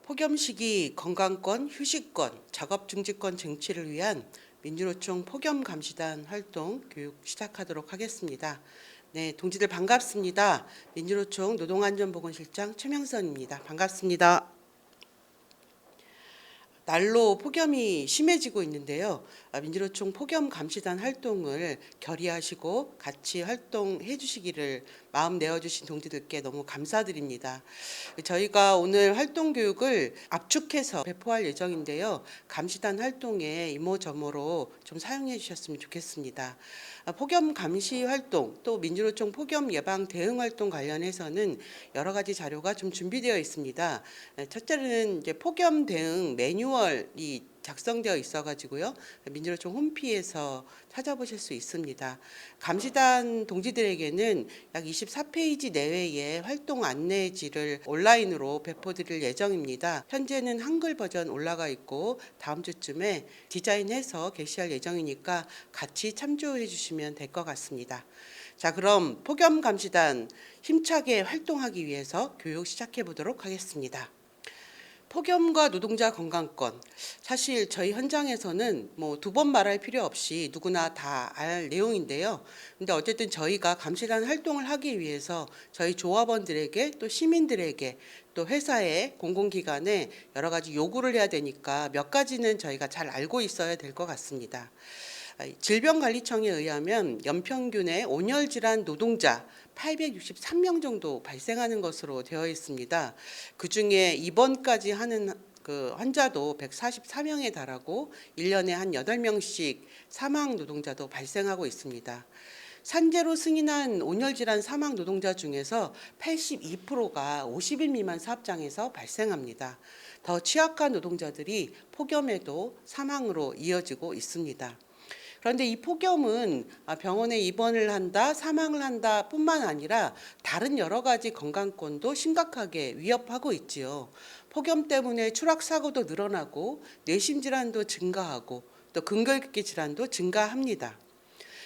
폭염 시기 건강권, 휴식권, 작업중지권 쟁취를 위한 민주노총 폭염감시단 활동 교육 시작하도록 하겠습니다. 네, 동지들 반갑습니다. 민주노총 노동안전보건실장 최명선입니다. 반갑습니다. 날로 폭염이 심해지고 있는데요. 민주노총 폭염감시단 활동을 결의하시고 같이 활동해 주시기를 마음 내어주신 동지들께 너무 감사드립니다. 저희가 오늘 활동 교육을 압축해서 배포할 예정인데요. 감시단 활동에 이모저모로 좀 사용해 주셨으면 좋겠습니다. 폭염 감시 활동 또 민주노총 폭염 예방 대응 활동 관련해서는 여러 가지 자료가 좀 준비되어 있습니다. 첫째는 이제 폭염 대응 매뉴얼이 작성되어 있어가지고요. 민주노총 홈피에서 찾아보실 수 있습니다. 감시단 동지들에게는 약 24페이지 내외의 활동 안내지를 온라인으로 배포드릴 예정입니다. 현재는 한글 버전 올라가 있고 다음 주쯤에 디자인해서 게시할 예정이니까 같이 참조해 주시면 될 것 같습니다. 자, 그럼 폭염 감시단 힘차게 활동하기 위해서 교육 시작해 보도록 하겠습니다. 폭염과 노동자 건강권. 사실 저희 현장에서는 뭐 두 번 말할 필요 없이 누구나 다 알 내용인데요. 근데 어쨌든 저희가 감시단 활동을 하기 위해서 저희 조합원들에게 또 시민들에게 또 회사에 공공기관에 여러 가지 요구를 해야 되니까 몇 가지는 저희가 잘 알고 있어야 될 것 같습니다. 질병관리청에 의하면 연평균의 온열 질환 노동자 863명 정도 발생하는 것으로 되어 있습니다. 그중에 입원까지 하는 그 환자도 144명에 달하고 1년에 한 8명씩 사망 노동자도 발생하고 있습니다. 산재로 승인한 온열질환 사망 노동자 중에서 82%가 50일 미만 사업장에서 발생합니다. 더 취약한 노동자들이 폭염에도 사망으로 이어지고 있습니다. 그런데 이 폭염은 병원에 입원을 한다, 사망을 한다 뿐만 아니라 다른 여러 가지 건강권도 심각하게 위협하고 있지요. 폭염 때문에 추락사고도 늘어나고 뇌심 질환도 증가하고 또 근결기 질환도 증가합니다.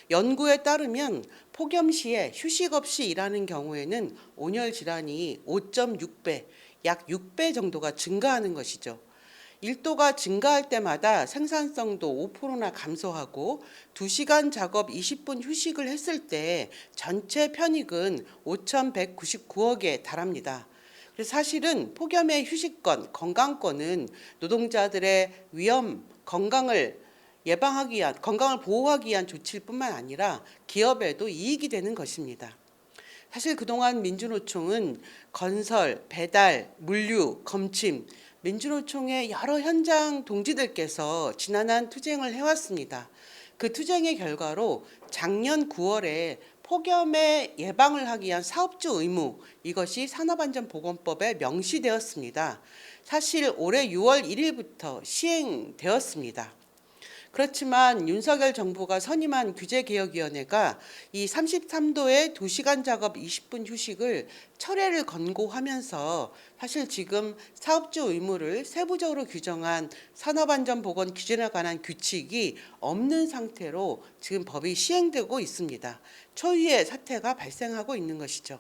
연구에 따르면 폭염 시에 휴식 없이 일하는 경우에는 온열 질환이 5.6배, 약 6배 정도가 증가하는 것이죠. 일도가 증가할 때마다 생산성도 5%나 감소하고 2시간 작업 20분 휴식을 했을 때 전체 편익은 5,199억에 달합니다. 그래서 사실은 폭염의 휴식권, 건강권은 노동자들의 위험, 건강을 예방하기 위한, 건강을 보호하기 위한 조치일 뿐만 아니라 기업에도 이익이 되는 것입니다. 사실 그동안 민주노총은 건설, 배달, 물류, 검침, 민주노총의 여러 현장 동지들께서 지난한 투쟁을 해왔습니다. 그 투쟁의 결과로 작년 9월에 폭염의 예방을 하기 위한 사업주 의무, 이것이 산업안전보건법에 명시되었습니다. 사실 올해 6월 1일부터 시행되었습니다. 그렇지만 윤석열 정부가 선임한 규제개혁위원회가 이 33도의 2시간 작업 20분 휴식을 철회를 권고하면서 사실 지금 사업주 의무를 세부적으로 규정한 산업안전보건 기준에 관한 규칙이 없는 상태로 지금 법이 시행되고 있습니다. 초유의 사태가 발생하고 있는 것이죠.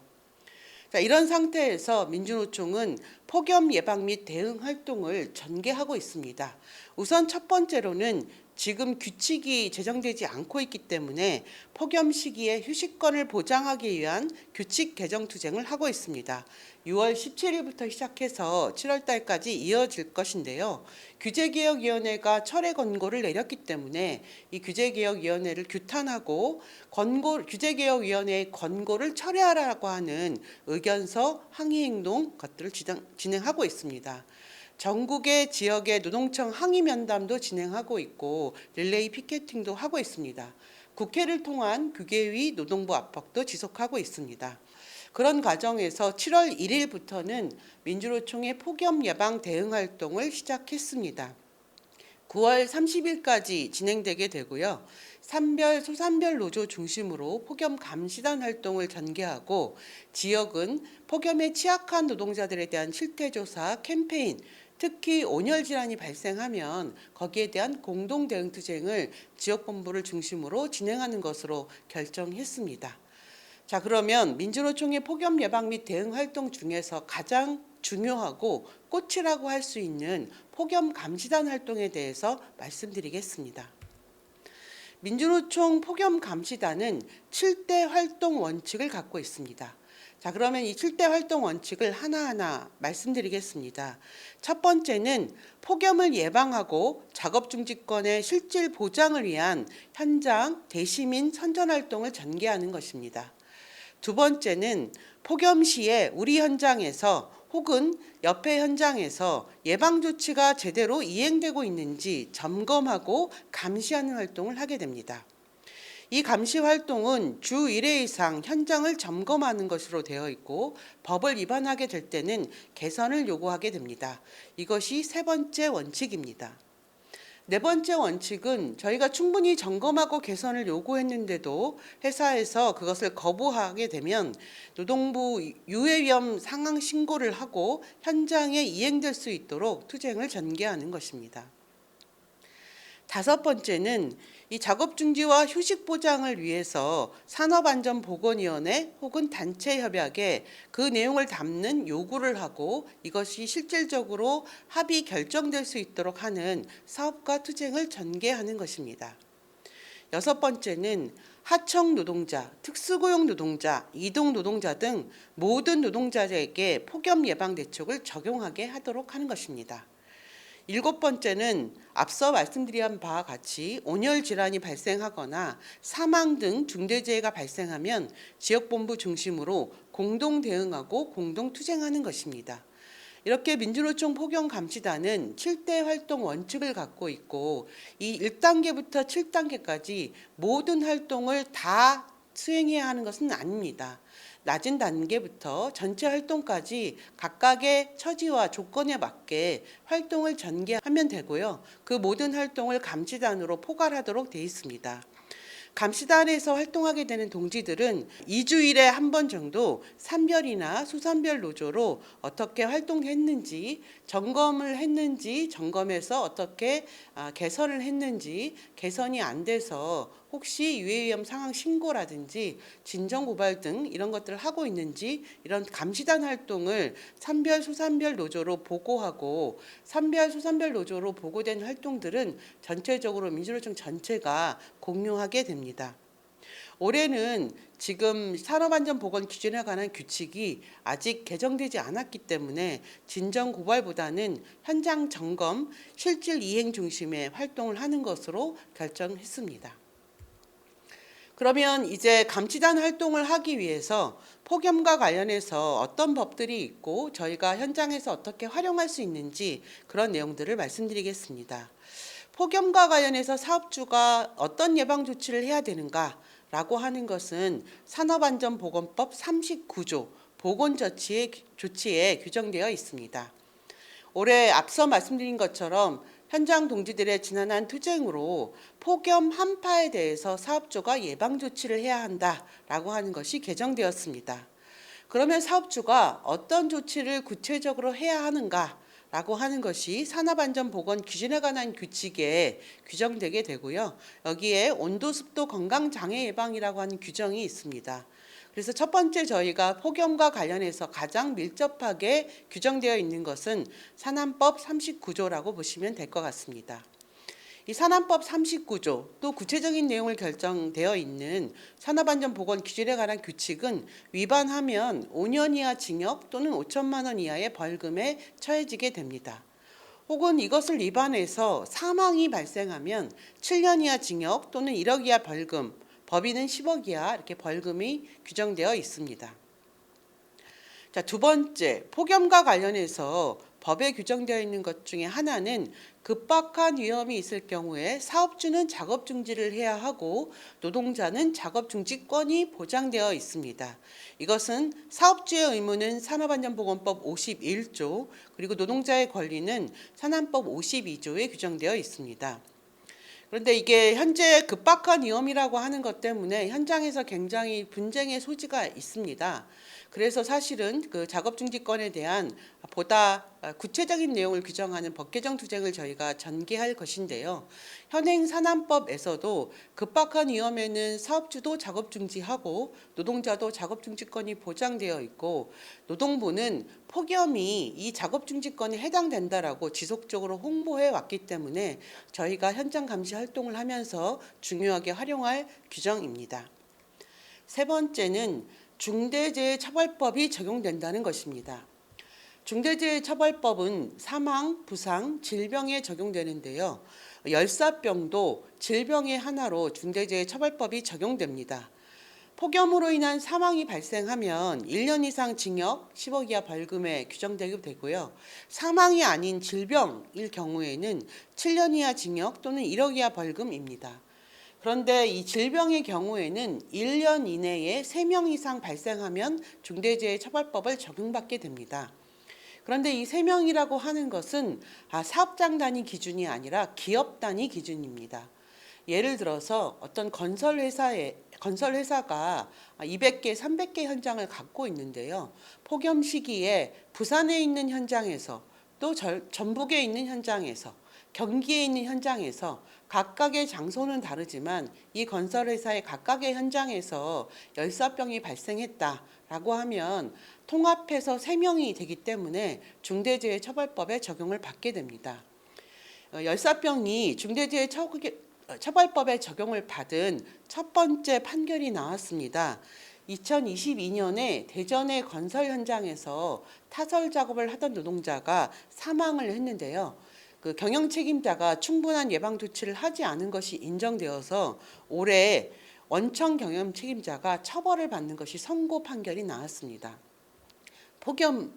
자, 이런 상태에서 민주노총은 폭염 예방 및 대응 활동을 전개하고 있습니다. 우선 첫 번째로는 지금 규칙이 제정되지 않고 있기 때문에 폭염 시기에 휴식권을 보장하기 위한 규칙 개정 투쟁을 하고 있습니다. 6월 17일부터 시작해서 7월 달까지 이어질 것인데요. 규제개혁위원회가 철회 권고를 내렸기 때문에 이 규제개혁위원회를 규탄하고 규제개혁위원회의 권고를 철회하라고 하는 의견서, 항의행동 것들을 진행하고 있습니다. 전국의 지역의 노동청 항의 면담도 진행하고 있고 릴레이 피켓팅도 하고 있습니다. 국회를 통한 규계위 노동부 압박도 지속하고 있습니다. 그런 과정에서 7월 1일부터는 민주노총의 폭염 예방 대응 활동을 시작했습니다. 9월 30일까지 진행되게 되고요. 산별, 소산별 노조 중심으로 폭염 감시단 활동을 전개하고 지역은 폭염에 취약한 노동자들에 대한 실태조사 캠페인, 특히 온열 질환이 발생하면 거기에 대한 공동 대응 투쟁을 지역본부를 중심으로 진행하는 것으로 결정했습니다. 자, 그러면 민주노총의 폭염 예방 및 대응 활동 중에서 가장 중요하고 꽃이라고 할 수 있는 폭염 감시단 활동에 대해서 말씀드리겠습니다. 민주노총 폭염 감시단은 7대 활동 원칙을 갖고 있습니다. 자, 그러면 이 7대 활동 원칙을 하나하나 말씀드리겠습니다. 첫 번째는 폭염을 예방하고 작업 중지권의 실질 보장을 위한 현장 대시민 선전 활동을 전개하는 것입니다. 두 번째는 폭염 시에 우리 현장에서 혹은 옆에 현장에서 예방 조치가 제대로 이행되고 있는지 점검하고 감시하는 활동을 하게 됩니다. 이 감시 활동은 주 1회 이상 현장을 점검하는 것으로 되어 있고 법을 위반하게 될 때는 개선을 요구하게 됩니다. 이것이 세 번째 원칙입니다. 네 번째 원칙은 저희가 충분히 점검하고 개선을 요구했는데도 회사에서 그것을 거부하게 되면 노동부 유해위험 상황 신고를 하고 현장에 이행될 수 있도록 투쟁을 전개하는 것입니다. 다섯 번째는 이 작업 중지와 휴식 보장을 위해서 산업안전보건위원회 혹은 단체 협약에 그 내용을 담는 요구를 하고 이것이 실질적으로 합의 결정될 수 있도록 하는 사업과 투쟁을 전개하는 것입니다. 여섯 번째는 하청 노동자, 특수고용 노동자, 이동 노동자 등 모든 노동자에게 폭염 예방 대책을 적용하게 하도록 하는 것입니다. 일곱 번째는 앞서 말씀드린 바와 같이 온열 질환이 발생하거나 사망 등 중대재해가 발생하면 지역본부 중심으로 공동 대응하고 공동 투쟁하는 것입니다. 이렇게 민주노총 폭염감시단은 7대 활동 원칙을 갖고 있고 이 1단계부터 7단계까지 모든 활동을 다 수행해야 하는 것은 아닙니다. 낮은 단계부터 전체 활동까지 각각의 처지와 조건에 맞게 활동을 전개하면 되고요. 그 모든 활동을 감시단으로 포괄하도록 되어 있습니다. 감시단에서 활동하게 되는 동지들은 2주일에 한 번 정도 산별이나 수산별 노조로 어떻게 활동했는지 점검을 했는지 점검해서 어떻게 개선을 했는지 개선이 안 돼서 혹시 유해위험 상황 신고라든지 진정 고발 등 이런 것들을 하고 있는지 이런 감시단 활동을 산별 수산별 노조로 보고하고 산별 수산별 노조로 보고된 활동들은 전체적으로 민주노총 전체가 공유하게 됩니다. 올해는 지금 산업안전보건 기준에 관한 규칙이 아직 개정되지 않았기 때문에 진정 고발보다는 현장 점검, 실질 이행 중심의 활동을 하는 것으로 결정했습니다. 그러면 이제 감시단 활동을 하기 위해서 폭염과 관련해서 어떤 법들이 있고 저희가 현장에서 어떻게 활용할 수 있는지 그런 내용들을 말씀드리겠습니다. 폭염과 관련해서 사업주가 어떤 예방 조치를 해야 되는가라고 하는 것은 산업안전보건법 39조 보건조치에 규정되어 있습니다. 올해 앞서 말씀드린 것처럼 현장 동지들의 지난한 투쟁으로 폭염 한파에 대해서 사업주가 예방 조치를 해야 한다라고 하는 것이 개정되었습니다. 그러면 사업주가 어떤 조치를 구체적으로 해야 하는가라고 하는 것이 산업안전보건 기준에 관한 규칙에 규정되게 되고요. 여기에 온도, 습도, 건강장애 예방이라고 하는 규정이 있습니다. 그래서 첫 번째 저희가 폭염과 관련해서 가장 밀접하게 규정되어 있는 것은 산안법 39조라고 보시면 될 것 같습니다. 이 산안법 39조 또 구체적인 내용을 결정되어 있는 산업안전보건 기준에 관한 규칙은 위반하면 5년 이하 징역 또는 5천만 원 이하의 벌금에 처해지게 됩니다. 혹은 이것을 위반해서 사망이 발생하면 7년 이하 징역 또는 1억 이하 벌금, 법인은 10억 이하 이렇게 벌금이 규정되어 있습니다. 자, 두 번째, 폭염과 관련해서 법에 규정되어 있는 것 중에 하나는 급박한 위험이 있을 경우에 사업주는 작업 중지를 해야 하고 노동자는 작업 중지권이 보장되어 있습니다. 이것은 사업주의 의무는 산업안전보건법 51조 그리고 노동자의 권리는 산안법 52조에 규정되어 있습니다. 그런데 이게 현재 급박한 위험이라고 하는 것 때문에 현장에서 굉장히 분쟁의 소지가 있습니다. 그래서 사실은 그 작업중지권에 대한 보다 구체적인 내용을 규정하는 법 개정 투쟁을 저희가 전개할 것인데요. 현행 산안법에서도 급박한 위험에는 사업주도 작업중지하고 노동자도 작업중지권이 보장되어 있고, 노동부는 폭염이 이 작업중지권에 해당된다라고 지속적으로 홍보해 왔기 때문에 저희가 현장 감시 활동을 하면서 중요하게 활용할 규정입니다. 세 번째는 중대재해처벌법이 적용된다는 것입니다. 중대재해처벌법은 사망, 부상, 질병에 적용되는데요. 열사병도 질병의 하나로 중대재해처벌법이 적용됩니다. 폭염으로 인한 사망이 발생하면 1년 이상 징역, 10억 이하 벌금에 규정되게 되고요. 사망이 아닌 질병일 경우에는 7년 이하 징역 또는 1억 이하 벌금입니다. 그런데 이 질병의 경우에는 1년 이내에 3명 이상 발생하면 중대재해처벌법을 적용받게 됩니다. 그런데 이 3명이라고 하는 것은 사업장 단위 기준이 아니라 기업 단위 기준입니다. 예를 들어서 어떤 건설회사가 200개, 300개 현장을 갖고 있는데요. 폭염 시기에 부산에 있는 현장에서 또 전북에 있는 현장에서 경기에 있는 현장에서 각각의 장소는 다르지만 이 건설회사의 각각의 현장에서 열사병이 발생했다라고 하면 통합해서 3명이 되기 때문에 중대재해처벌법에 적용을 받게 됩니다. 열사병이 중대재해처벌법에 적용을 받은 첫 번째 판결이 나왔습니다. 2022년에 대전의 건설 현장에서 타설 작업을 하던 노동자가 사망을 했는데요. 그 경영 책임자가 충분한 예방 조치를 하지 않은 것이 인정되어서 올해 원청 경영 책임자가 처벌을 받는 것이 선고 판결이 나왔습니다. 폭염,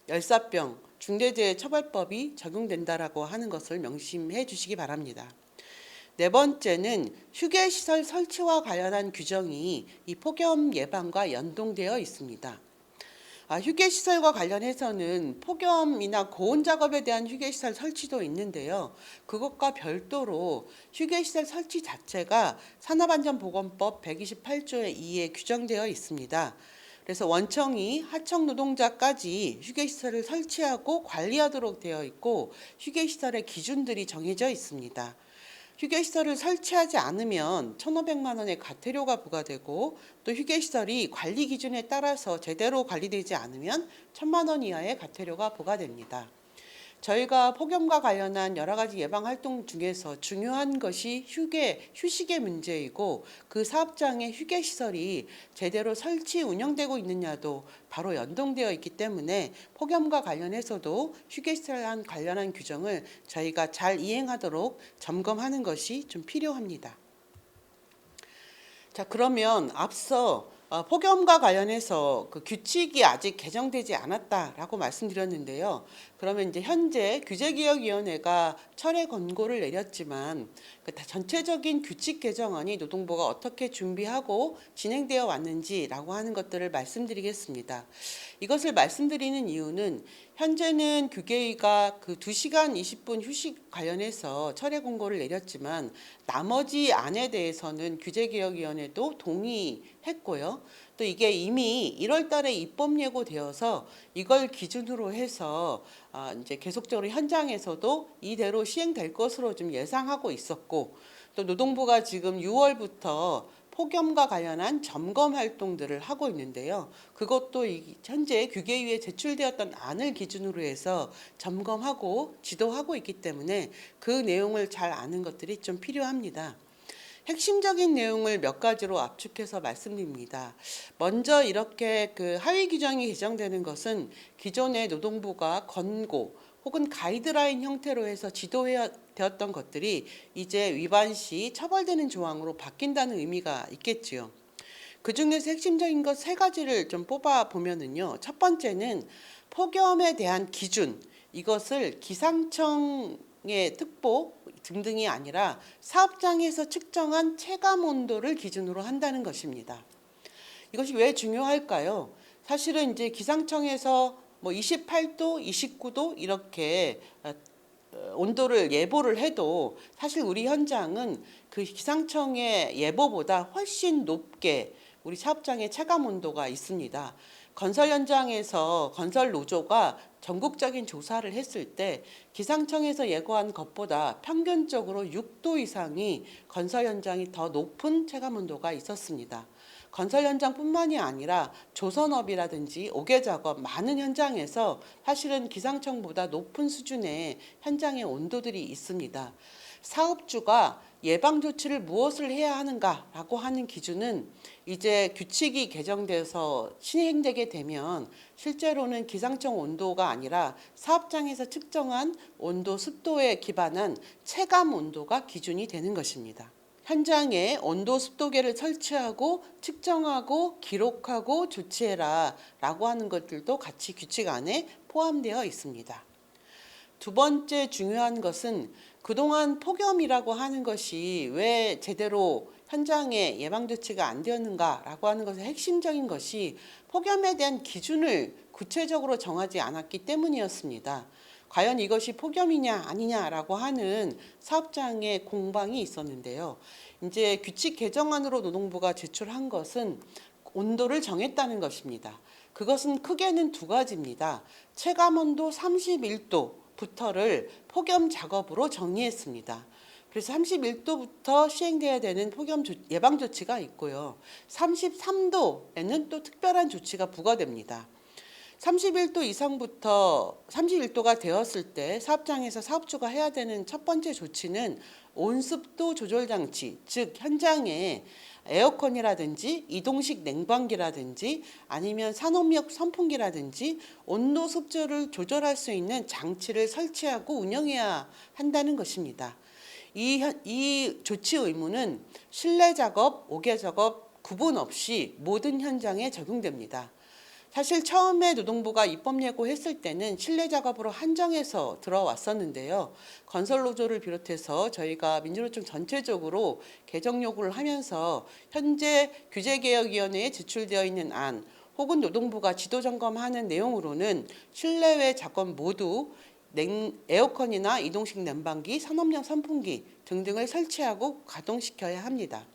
열사병, 중대재해처벌법이 적용된다라고 하는 것을 명심해 주시기 바랍니다. 네 번째는 휴게시설 설치와 관련한 규정이 이 폭염 예방과 연동되어 있습니다. 휴게시설과 관련해서는 폭염이나 고온 작업에 대한 휴게시설 설치도 있는데요. 그것과 별도로 휴게시설 설치 자체가 산업안전보건법 128조의 2에 규정되어 있습니다. 그래서 원청이 하청 노동자까지 휴게시설을 설치하고 관리하도록 되어 있고 휴게시설의 기준들이 정해져 있습니다. 휴게시설을 설치하지 않으면 1,500만 원의 과태료가 부과되고 또 휴게시설이 관리 기준에 따라서 제대로 관리되지 않으면 1,000만 원 이하의 과태료가 부과됩니다. 저희가 폭염과 관련한 여러 가지 예방 활동 중에서 중요한 것이 휴식의 문제이고 그 사업장의 휴게시설이 제대로 설치 운영되고 있느냐도 바로 연동되어 있기 때문에 폭염과 관련해서도 휴게시설 관련한 규정을 저희가 잘 이행하도록 점검하는 것이 좀 필요합니다. 자, 그러면 앞서 폭염과 관련해서 그 규칙이 아직 개정되지 않았다라고 말씀드렸는데요. 그러면 이제 현재 규제개혁위원회가 철회 권고를 내렸지만 그 전체적인 규칙 개정안이 노동부가 어떻게 준비하고 진행되어 왔는지라고 하는 것들을 말씀드리겠습니다. 이것을 말씀드리는 이유는 현재는 규계위가 그 2시간 20분 휴식 관련해서 철회 권고를 내렸지만 나머지 안에 대해서는 규제개혁위원회도 동의했고요. 또 이게 이미 1월 달에 입법 예고되어서 이걸 기준으로 해서 이제 계속적으로 현장에서도 이대로 시행될 것으로 좀 예상하고 있었고, 또 노동부가 지금 6월부터 폭염과 관련한 점검 활동들을 하고 있는데요. 그것도 현재 규계위에 제출되었던 안을 기준으로 해서 점검하고 지도하고 있기 때문에 그 내용을 잘 아는 것들이 좀 필요합니다. 핵심적인 내용을 몇 가지로 압축해서 말씀드립니다. 먼저 이렇게 그 하위 규정이 개정되는 것은 기존의 노동부가 권고 혹은 가이드라인 형태로 해서 지도되었던 것들이 이제 위반 시 처벌되는 조항으로 바뀐다는 의미가 있겠지요. 그 중에서 핵심적인 것 3가지를 좀 뽑아 보면은요. 첫 번째는 폭염에 대한 기준, 이것을 기상청의 특보 등등이 아니라 사업장에서 측정한 체감 온도를 기준으로 한다는 것입니다. 이것이 왜 중요할까요? 사실은 이제 기상청에서 28도, 29도 이렇게 온도를 예보를 해도 사실 우리 현장은 그 기상청의 예보보다 훨씬 높게 우리 사업장의 체감 온도가 있습니다. 건설 현장에서 건설 노조가 전국적인 조사를 했을 때 기상청에서 예고한 것보다 평균적으로 6도 이상이 건설 현장이 더 높은 체감 온도가 있었습니다. 건설 현장뿐만이 아니라 조선업이라든지 옥외 작업 많은 현장에서 사실은 기상청보다 높은 수준의 현장의 온도들이 있습니다. 사업주가 예방 조치를 무엇을 해야 하는가라고 하는 기준은 이제 규칙이 개정돼서 시행되게 되면 실제로는 기상청 온도가 아니라 사업장에서 측정한 온도, 습도에 기반한 체감 온도가 기준이 되는 것입니다. 현장에 온도, 습도계를 설치하고 측정하고 기록하고 조치해라 라고 하는 것들도 같이 규칙 안에 포함되어 있습니다. 두 번째 중요한 것은 그동안 폭염이라고 하는 것이 왜 제대로 현장에 예방조치가 안 되었는가라고 하는 것의 핵심적인 것이 폭염에 대한 기준을 구체적으로 정하지 않았기 때문이었습니다. 과연 이것이 폭염이냐 아니냐라고 하는 사업장의 공방이 있었는데요. 이제 규칙 개정안으로 노동부가 제출한 것은 온도를 정했다는 것입니다. 그것은 크게는 두 가지입니다. 체감온도 31도부터를 폭염 작업으로 정의했습니다. 그래서 31도부터 시행돼야 되는 폭염 예방 조치가 있고요. 33도에는 또 특별한 조치가 부과됩니다. 31도 이상부터 31도가 되었을 때 사업장에서 사업주가 해야 되는 첫 번째 조치는 온습도 조절 장치, 즉 현장에 에어컨이라든지 이동식 냉방기라든지 아니면 산업용 선풍기라든지 온도 습도를 조절할 수 있는 장치를 설치하고 운영해야 한다는 것입니다. 이 조치 의무는 실내 작업, 옥외 작업 구분 없이 모든 현장에 적용됩니다. 사실 처음에 노동부가 입법 예고했을 때는 실내 작업으로 한정해서 들어왔었는데요. 건설노조를 비롯해서 저희가 민주노총 전체적으로 개정 요구를 하면서 현재 규제개혁위원회에 제출되어 있는 안 혹은 노동부가 지도점검하는 내용으로는 실내외 작업 모두 에어컨이나 이동식 난방기, 산업용 선풍기 등등을 설치하고 가동시켜야 합니다.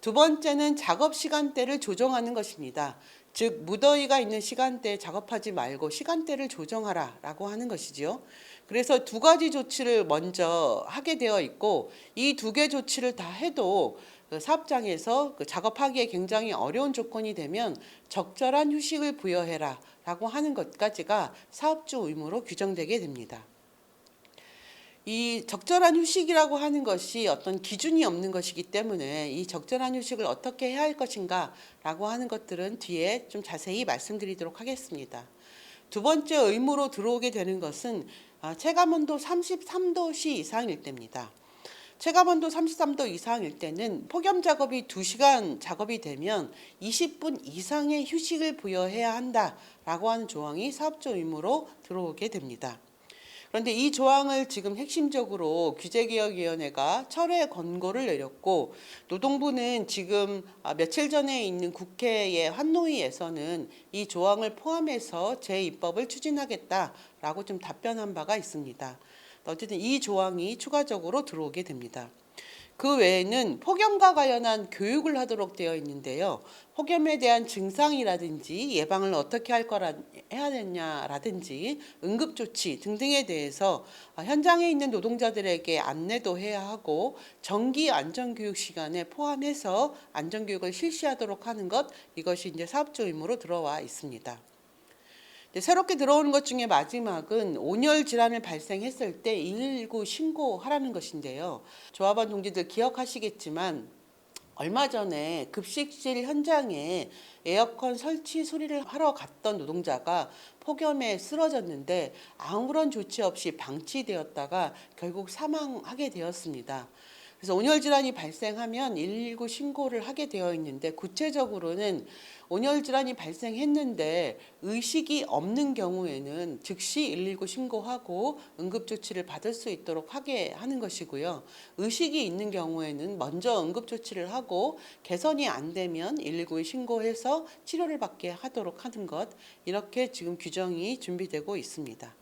두 번째는 작업 시간대를 조정하는 것입니다. 즉 무더위가 있는 시간대에 작업하지 말고 시간대를 조정하라라고 하는 것이지요. 그래서 두 가지 조치를 먼저 하게 되어 있고 이 두 개 조치를 다 해도 사업장에서 작업하기에 굉장히 어려운 조건이 되면 적절한 휴식을 부여해라라고 하는 것까지가 사업주 의무로 규정되게 됩니다. 이 적절한 휴식이라고 하는 것이 어떤 기준이 없는 것이기 때문에 이 적절한 휴식을 어떻게 해야 할 것인가라고 하는 것들은 뒤에 좀 자세히 말씀드리도록 하겠습니다. 두 번째 의무로 들어오게 되는 것은 체감온도 33도씨 이상일 때입니다. 체감온도 33도 이상일 때는 폭염 작업이 2시간 작업이 되면 20분 이상의 휴식을 부여해야 한다라고 하는 조항이 사업주 의무로 들어오게 됩니다. 그런데 이 조항을 지금 핵심적으로 규제개혁위원회가 철회 권고를 내렸고 노동부는 지금 며칠 전에 있는 국회의 환노위에서는 이 조항을 포함해서 재입법을 추진하겠다라고 좀 답변한 바가 있습니다. 어쨌든 이 조항이 추가적으로 들어오게 됩니다. 그 외에는 폭염과 관련한 교육을 하도록 되어 있는데요. 폭염에 대한 증상이라든지 예방을 어떻게 해야 되냐라든지 응급조치 등등에 대해서 현장에 있는 노동자들에게 안내도 해야 하고 정기 안전교육 시간에 포함해서 안전교육을 실시하도록 하는 것, 이것이 이제 사업주 의무로 들어와 있습니다. 새롭게 들어오는 것 중에 마지막은 온열 질환을 발생했을 때 119 신고하라는 것인데요. 조합원 동지들 기억하시겠지만 얼마 전에 급식실 현장에 에어컨 설치 수리를 하러 갔던 노동자가 폭염에 쓰러졌는데 아무런 조치 없이 방치되었다가 결국 사망하게 되었습니다. 그래서 온열질환이 발생하면 119 신고를 하게 되어 있는데 구체적으로는 온열질환이 발생했는데 의식이 없는 경우에는 즉시 119 신고하고 응급조치를 받을 수 있도록 하게 하는 것이고요. 의식이 있는 경우에는 먼저 응급조치를 하고 개선이 안 되면 119에 신고해서 치료를 받게 하도록 하는 것, 이렇게 지금 규정이 준비되고 있습니다.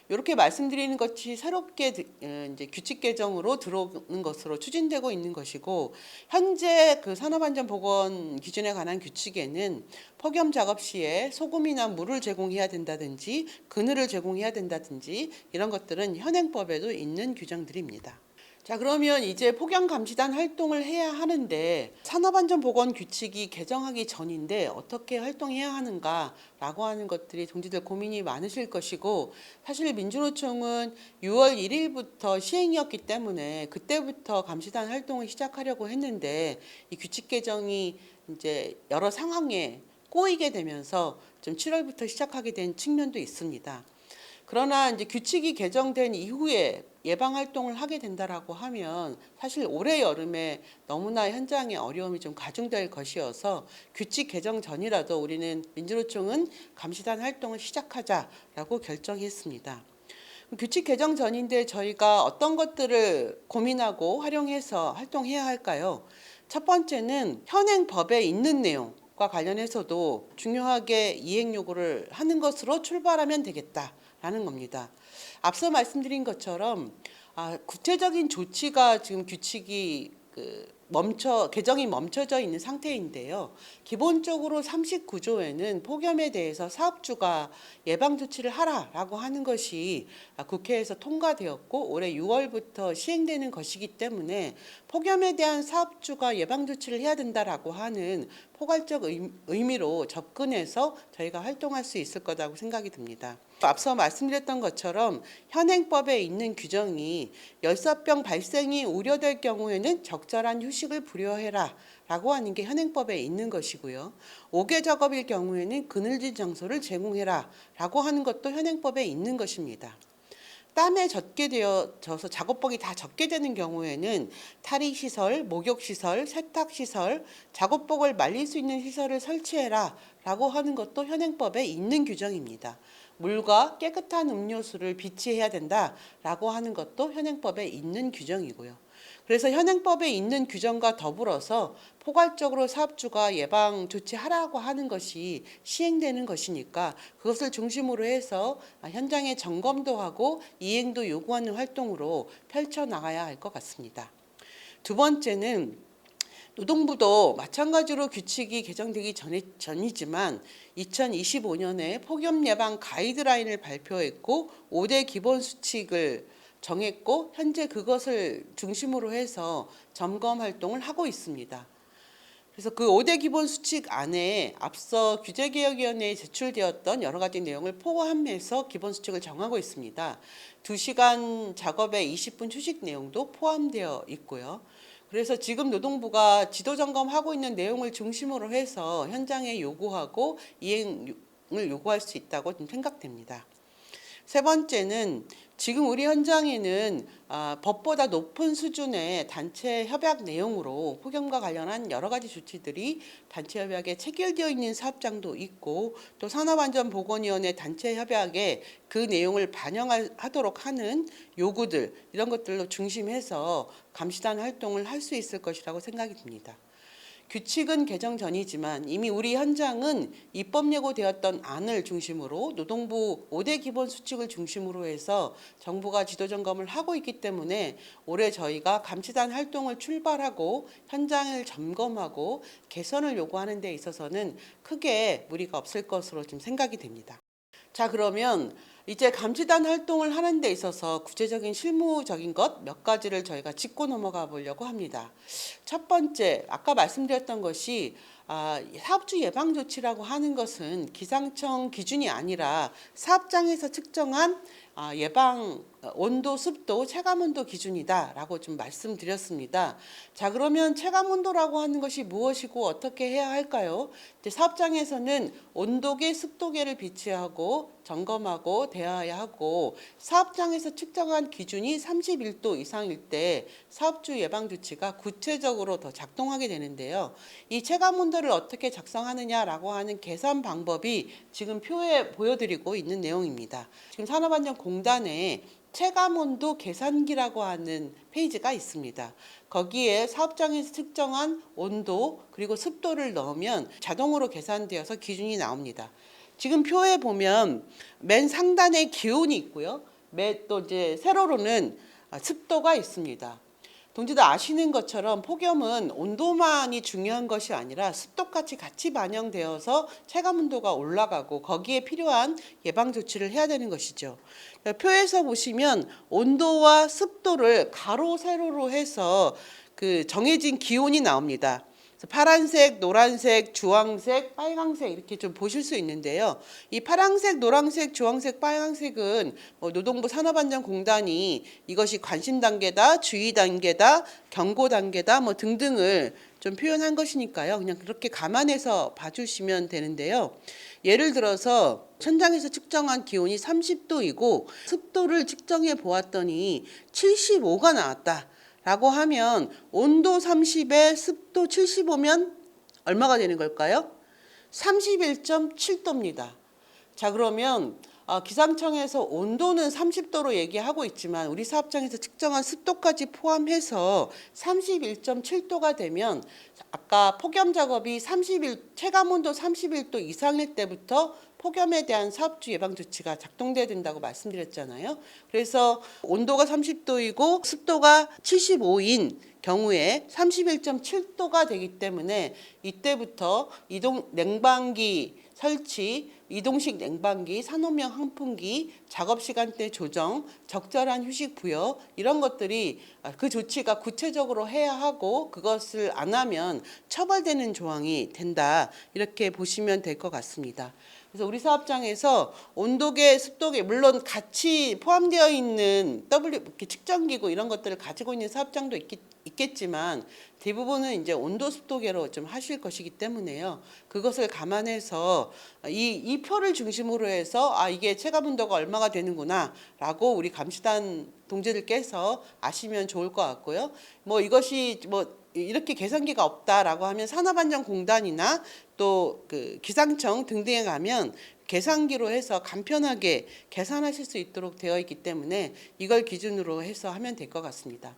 이렇게 말씀드리는 것이 새롭게 이제 규칙 개정으로 들어오는 것으로 추진되고 있는 것이고, 현재 그 산업안전보건 기준에 관한 규칙에는 폭염 작업 시에 소금이나 물을 제공해야 된다든지 그늘을 제공해야 된다든지 이런 것들은 현행법에도 있는 규정들입니다. 자, 그러면 이제 폭염 감시단 활동을 해야 하는데 산업안전보건 규칙이 개정하기 전인데 어떻게 활동해야 하는가라고 하는 것들이 동지들 고민이 많으실 것이고, 사실 민주노총은 6월 1일부터 시행이었기 때문에 그때부터 감시단 활동을 시작하려고 했는데 이 규칙 개정이 이제 여러 상황에 꼬이게 되면서 좀 7월부터 시작하게 된 측면도 있습니다. 그러나 이제 규칙이 개정된 이후에 예방 활동을 하게 된다라고 하면 사실 올해 여름에 너무나 현장에 어려움이 좀 가중될 것이어서 규칙 개정 전이라도 우리는 민주노총은 감시단 활동을 시작하자라고 결정했습니다. 규칙 개정 전인데 저희가 어떤 것들을 고민하고 활용해서 활동해야 할까요? 첫 번째는 현행 법에 있는 내용과 관련해서도 중요하게 이행 요구를 하는 것으로 출발하면 되겠다라는 겁니다. 앞서 말씀드린 것처럼 구체적인 조치가 지금 규칙이 개정이 멈춰져 있는 상태인데요. 기본적으로 39조에는 폭염에 대해서 사업주가 예방 조치를 하라라고 하는 것이 국회에서 통과되었고 올해 6월부터 시행되는 것이기 때문에 폭염에 대한 사업주가 예방 조치를 해야 된다라고 하는 포괄적 의미로 접근해서 저희가 활동할 수 있을 거라고 생각이 듭니다. 앞서 말씀드렸던 것처럼 현행법에 있는 규정이 열사병 발생이 우려될 경우에는 적절한 휴식을 부여해라 라고 하는 게 현행법에 있는 것이고요. 5개 작업일 경우에는 그늘진 장소를 제공해라 라고 하는 것도 현행법에 있는 것입니다. 땀에 젖게 되어져서 작업복이 다 젖게 되는 경우에는 탈의시설, 목욕시설, 세탁시설, 작업복을 말릴 수 있는 시설을 설치해라 라고 하는 것도 현행법에 있는 규정입니다. 물과 깨끗한 음료수를 비치해야 된다라고 하는 것도 현행법에 있는 규정이고요. 그래서 현행법에 있는 규정과 더불어서 포괄적으로 사업주가 예방 조치하라고 하는 것이 시행되는 것이니까 그것을 중심으로 해서 현장에 점검도 하고 이행도 요구하는 활동으로 펼쳐나가야 할 것 같습니다. 두 번째는 노동부도 마찬가지로 규칙이 개정되기 전이지만 2025년에 폭염 예방 가이드라인을 발표했고 5대 기본 수칙을 정했고 현재 그것을 중심으로 해서 점검 활동을 하고 있습니다. 그래서 그 5대 기본 수칙 안에 앞서 규제개혁위원회에 제출되었던 여러 가지 내용을 포함해서 기본 수칙을 정하고 있습니다. 2시간 작업에 20분 휴식 내용도 포함되어 있고요. 그래서 지금 노동부가 지도점검하고 있는 내용을 중심으로 해서 현장에 요구하고 이행을 요구할 수 있다고 좀 생각됩니다. 세 번째는 지금 우리 현장에는 법보다 높은 수준의 단체 협약 내용으로 폭염과 관련한 여러 가지 조치들이 단체 협약에 체결되어 있는 사업장도 있고 또 산업안전보건위원회 단체 협약에 그 내용을 반영하도록 하는 요구들 이런 것들로 중심해서 감시단 활동을 할 수 있을 것이라고 생각이 듭니다. 규칙은 개정 전이지만 이미 우리 현장은 입법 예고되었던 안을 중심으로 노동부 5대 기본 수칙을 중심으로 해서 정부가 지도 점검을 하고 있기 때문에 올해 저희가 감시단 활동을 출발하고 현장을 점검하고 개선을 요구하는 데 있어서는 크게 무리가 없을 것으로 좀 생각이 됩니다. 자, 그러면 이제 감시단 활동을 하는 데 있어서 구체적인 실무적인 것 몇 가지를 저희가 짚고 넘어가 보려고 합니다. 첫 번째, 아까 말씀드렸던 것이 사업주 예방 조치라고 하는 것은 기상청 기준이 아니라 사업장에서 측정한 예방 온도, 습도, 체감 온도 기준이다라고 좀 말씀드렸습니다. 자, 그러면 체감 온도라고 하는 것이 무엇이고 어떻게 해야 할까요? 이제 사업장에서는 온도계, 습도계를 비치하고 점검하고 대하야 하고 사업장에서 측정한 기준이 31도 이상일 때 사업주 예방 조치가 구체적으로 더 작동하게 되는데요. 이 체감 온도를 어떻게 작성하느냐라고 하는 계산 방법이 지금 표에 보여드리고 있는 내용입니다. 지금 산업안전공단에 체감온도 계산기라고 하는 페이지가 있습니다. 거기에 사업장에서 측정한 온도 그리고 습도를 넣으면 자동으로 계산되어서 기준이 나옵니다. 지금 표에 보면 맨 상단에 기온이 있고요. 또 이제 세로로는 습도가 있습니다. 동지들 아시는 것처럼 폭염은 온도만이 중요한 것이 아니라 습도까지 같이 반영되어서 체감 온도가 올라가고 거기에 필요한 예방 조치를 해야 되는 것이죠. 표에서 보시면 온도와 습도를 가로 세로로 해서 그 정해진 기온이 나옵니다. 파란색, 노란색, 주황색, 빨강색 이렇게 좀 보실 수 있는데요. 이 파란색, 노란색, 주황색, 빨강색은 노동부 산업안전공단이 이것이 관심 단계다, 주의 단계다, 경고 단계다 등등을 좀 표현한 것이니까요. 그냥 그렇게 감안해서 봐주시면 되는데요. 예를 들어서 천장에서 측정한 기온이 30도이고 습도를 측정해 보았더니 75가 나왔다. 라고 하면 온도 30에 습도 75면 얼마가 되는 걸까요? 31.7도입니다. 자, 그러면 기상청에서 온도는 30도로 얘기하고 있지만 우리 사업장에서 측정한 습도까지 포함해서 31.7도가 되면 아까 폭염 작업이 체감온도 31도 이상일 때부터 폭염에 대한 사업주 예방 조치가 작동돼야 된다고 말씀드렸잖아요. 그래서 온도가 30도이고 습도가 75인 경우에 31.7도가 되기 때문에 이때부터 냉방기 설치, 이동식 냉방기, 산업용 환풍기, 작업 시간대 조정, 적절한 휴식 부여 이런 것들이 그 조치가 구체적으로 해야 하고 그것을 안 하면 처벌되는 조항이 된다. 이렇게 보시면 될 것 같습니다. 그래서 우리 사업장에서 온도계, 습도계 물론 같이 포함되어 있는 측정기구 이런 것들을 가지고 있는 사업장도 있겠지만 대부분은 이제 온도 습도계로 좀 하실 것이기 때문에요. 그것을 감안해서 이 표를 중심으로 해서 이게 체감 온도가 얼마가 되는구나라고 우리 감시단 동지들께서 아시면 좋을 것 같고요. 이것이 이렇게 계산기가 없다라고 하면 산업안전공단이나 또 그 기상청 등등에 가면 계산기로 해서 간편하게 계산하실 수 있도록 되어 있기 때문에 이걸 기준으로 해서 하면 될 것 같습니다.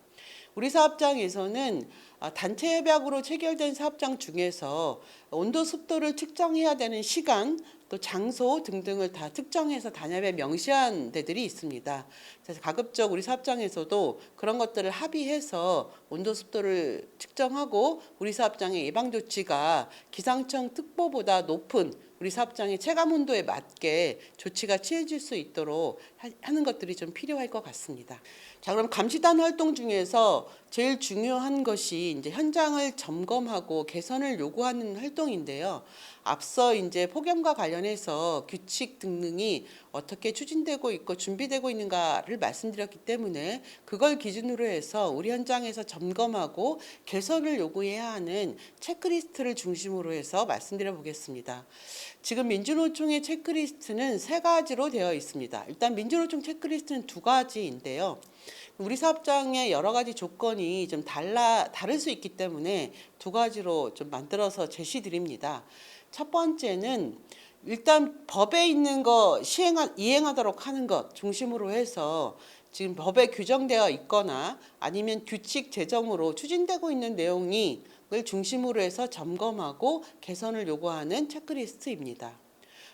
우리 사업장에서는 단체 협약으로 체결된 사업장 중에서 온도 습도를 측정해야 되는 시간 또 장소 등등을 다 특정해서 단협에 명시한 데들이 있습니다. 그래서 가급적 우리 사업장에서도 그런 것들을 합의해서 온도 습도를 측정하고 우리 사업장의 예방 조치가 기상청 특보보다 높은 우리 사업장의 체감 온도에 맞게 조치가 취해질 수 있도록 하는 것들이 좀 필요할 것 같습니다. 자, 그럼 감시단 활동 중에서 제일 중요한 것이 이제 현장을 점검하고 개선을 요구하는 활동인데요. 앞서 이제 폭염과 관련해서 규칙 등등이 어떻게 추진되고 있고 준비되고 있는가를 말씀드렸기 때문에 그걸 기준으로 해서 우리 현장에서 점검하고 개선을 요구해야 하는 체크리스트를 중심으로 해서 말씀드려 보겠습니다. 지금 민주노총의 체크리스트는 3가지로 되어 있습니다. 일단 민주노총 체크리스트는 2가지인데요. 우리 사업장의 여러 가지 조건이 좀 다를 수 있기 때문에 2가지로 좀 만들어서 제시드립니다. 첫 번째는 일단 법에 있는 거 이행하도록 하는 것 중심으로 해서 지금 법에 규정되어 있거나 아니면 규칙 제정으로 추진되고 있는 내용을 중심으로 해서 점검하고 개선을 요구하는 체크리스트입니다.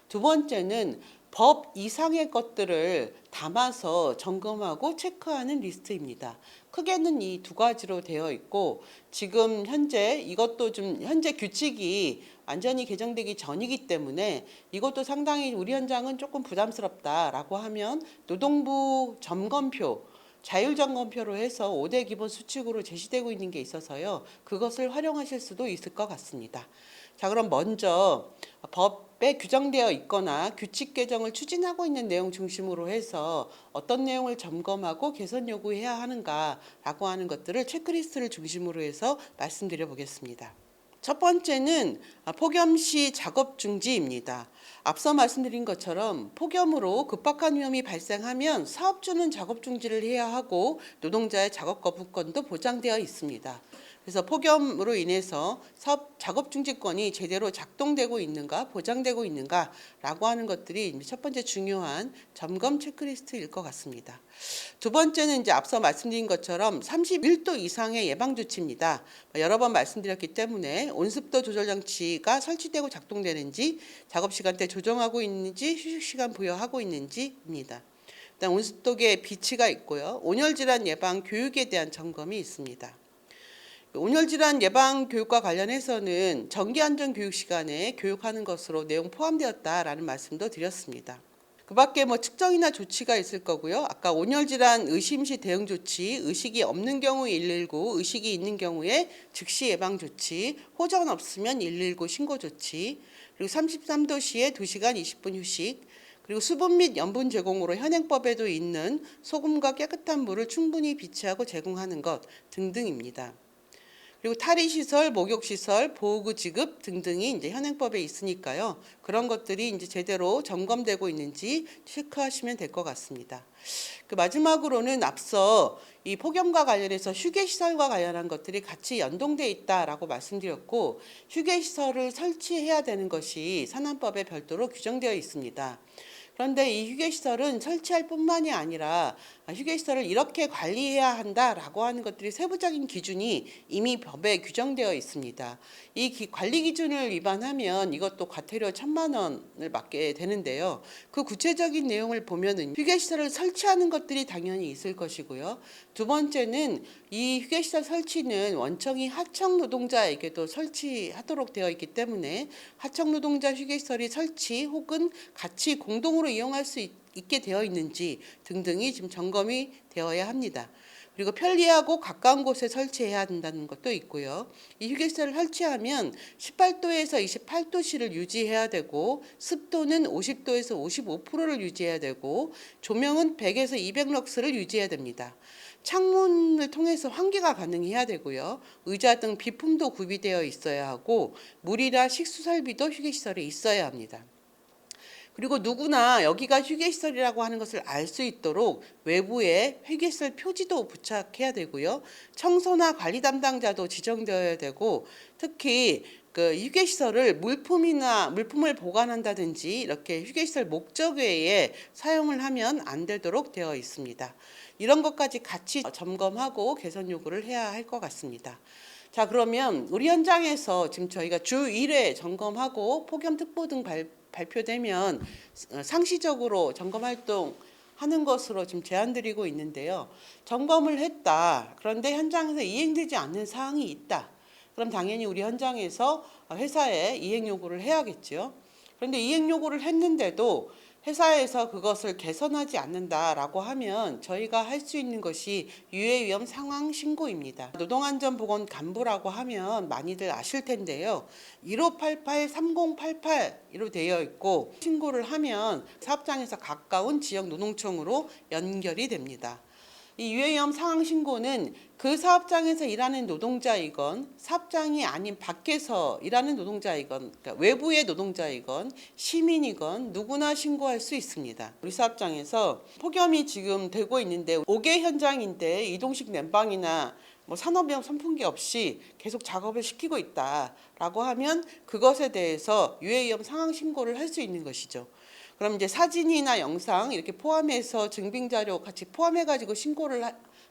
2번째는 법 이상의 것들을 담아서 점검하고 체크하는 리스트입니다. 크게는 이 2가지로 되어 있고 지금 현재 이것도 좀 현재 규칙이 완전히 개정되기 전이기 때문에 이것도 상당히 우리 현장은 조금 부담스럽다라고 하면 노동부 점검표 자율점검표로 해서 5대 기본 수칙으로 제시되고 있는 게 있어서요. 그것을 활용하실 수도 있을 것 같습니다. 자, 그럼 먼저 법에 규정되어 있거나 규칙 개정을 추진하고 있는 내용 중심으로 해서 어떤 내용을 점검하고 개선 요구해야 하는가라고 하는 것들을 체크리스트를 중심으로 해서 말씀드려 보겠습니다. 첫 번째는 폭염 시 작업 중지입니다. 앞서 말씀드린 것처럼 폭염으로 급박한 위험이 발생하면 사업주는 작업 중지를 해야 하고 노동자의 작업 거부권도 보장되어 있습니다. 그래서 폭염으로 인해서 작업 중지권이 제대로 작동되고 있는가, 보장되고 있는가라고 하는 것들이 첫 번째 중요한 점검 체크리스트일 것 같습니다. 2번째는 이제 앞서 말씀드린 것처럼 31도 이상의 예방 조치입니다. 여러 번 말씀드렸기 때문에 온습도 조절 장치가 설치되고 작동되는지, 작업 시간대 조정하고 있는지, 휴식 시간 부여하고 있는지입니다. 그다음 온습도계 비치가 있고요. 온열 질환 예방 교육에 대한 점검이 있습니다. 온열 질환 예방 교육과 관련해서는 정기 안전 교육 시간에 교육하는 것으로 내용 포함되었다라는 말씀도 드렸습니다. 그 밖에 측정이나 조치가 있을 거고요. 아까 온열 질환 의심 시 대응 조치, 의식이 없는 경우 119, 의식이 있는 경우에 즉시 예방 조치, 호전 없으면 119 신고 조치, 그리고 33도 시에 2시간 20분 휴식, 그리고 수분 및 염분 제공으로 현행법에도 있는 소금과 깨끗한 물을 충분히 비치하고 제공하는 것 등등입니다. 그리고 탈의시설, 목욕시설, 보호구 지급 등등이 이제 현행법에 있으니까요. 그런 것들이 이제 제대로 점검되고 있는지 체크하시면 될 것 같습니다. 그 마지막으로는 앞서 이 폭염과 관련해서 휴게시설과 관련한 것들이 같이 연동돼 있다라고 말씀드렸고, 휴게시설을 설치해야 되는 것이 산안법에 별도로 규정되어 있습니다. 그런데 이 휴게시설은 설치할 뿐만이 아니라 휴게시설을 이렇게 관리해야 한다라고 하는 것들이 세부적인 기준이 이미 법에 규정되어 있습니다. 이 관리 기준을 위반하면 이것도 과태료 1,000만 원을 맞게 되는데요. 그 구체적인 내용을 보면은 휴게시설을 설치하는 것들이 당연히 있을 것이고요. 두 번째는 이 휴게시설 설치는 원청이 하청 노동자에게도 설치하도록 되어 있기 때문에 하청 노동자 휴게시설이 설치 혹은 같이 공동으로 이용할 수 있게 되어 있는지 등등이 지금 점검이 되어야 합니다. 그리고 편리하고 가까운 곳에 설치해야 한다는 것도 있고요. 이 휴게시설을 설치하면 18도에서 28도씨를 유지해야 되고, 습도는 50도에서 55%를 유지해야 되고, 조명은 100에서 200럭스를 유지해야 됩니다. 창문을 통해서 환기가 가능해야 되고요. 의자 등 비품도 구비되어 있어야 하고, 물이나 식수 설비도 휴게시설에 있어야 합니다. 그리고 누구나 여기가 휴게시설이라고 하는 것을 알 수 있도록 외부에 휴게시설 표지도 부착해야 되고요. 청소나 관리 담당자도 지정되어야 되고, 특히 그 휴게시설을 물품을 보관한다든지 이렇게 휴게시설 목적 외에 사용을 하면 안 되도록 되어 있습니다. 이런 것까지 같이 점검하고 개선 요구를 해야 할 것 같습니다. 자, 그러면 우리 현장에서 지금 저희가 주 1회 점검하고 폭염특보 등 발표되면 상시적으로 점검 활동 하는 것으로 지금 제안드리고 있는데요. 점검을 했다. 그런데 현장에서 이행되지 않는 사항이 있다. 그럼 당연히 우리 현장에서 회사에 이행 요구를 해야겠죠. 그런데 이행 요구를 했는데도 회사에서 그것을 개선하지 않는다라고 하면 저희가 할 수 있는 것이 유해 위험 상황 신고입니다. 노동안전보건간부라고 하면 많이들 아실 텐데요. 1588-3088로 되어 있고, 신고를 하면 사업장에서 가까운 지역 노동청으로 연결이 됩니다. 이 유해위험 상황 신고는 그 사업장에서 일하는 노동자이건 사업장이 아닌 밖에서 일하는 노동자이건, 그러니까 외부의 노동자이건 시민이건 누구나 신고할 수 있습니다. 우리 사업장에서 폭염이 지금 되고 있는데 5개 현장인데 이동식 냉방이나 산업용 선풍기 없이 계속 작업을 시키고 있다라고 하면 그것에 대해서 유해위험 상황 신고를 할 수 있는 것이죠. 그럼 이제 사진이나 영상 이렇게 포함해서 증빙 자료 같이 포함해 가지고 신고를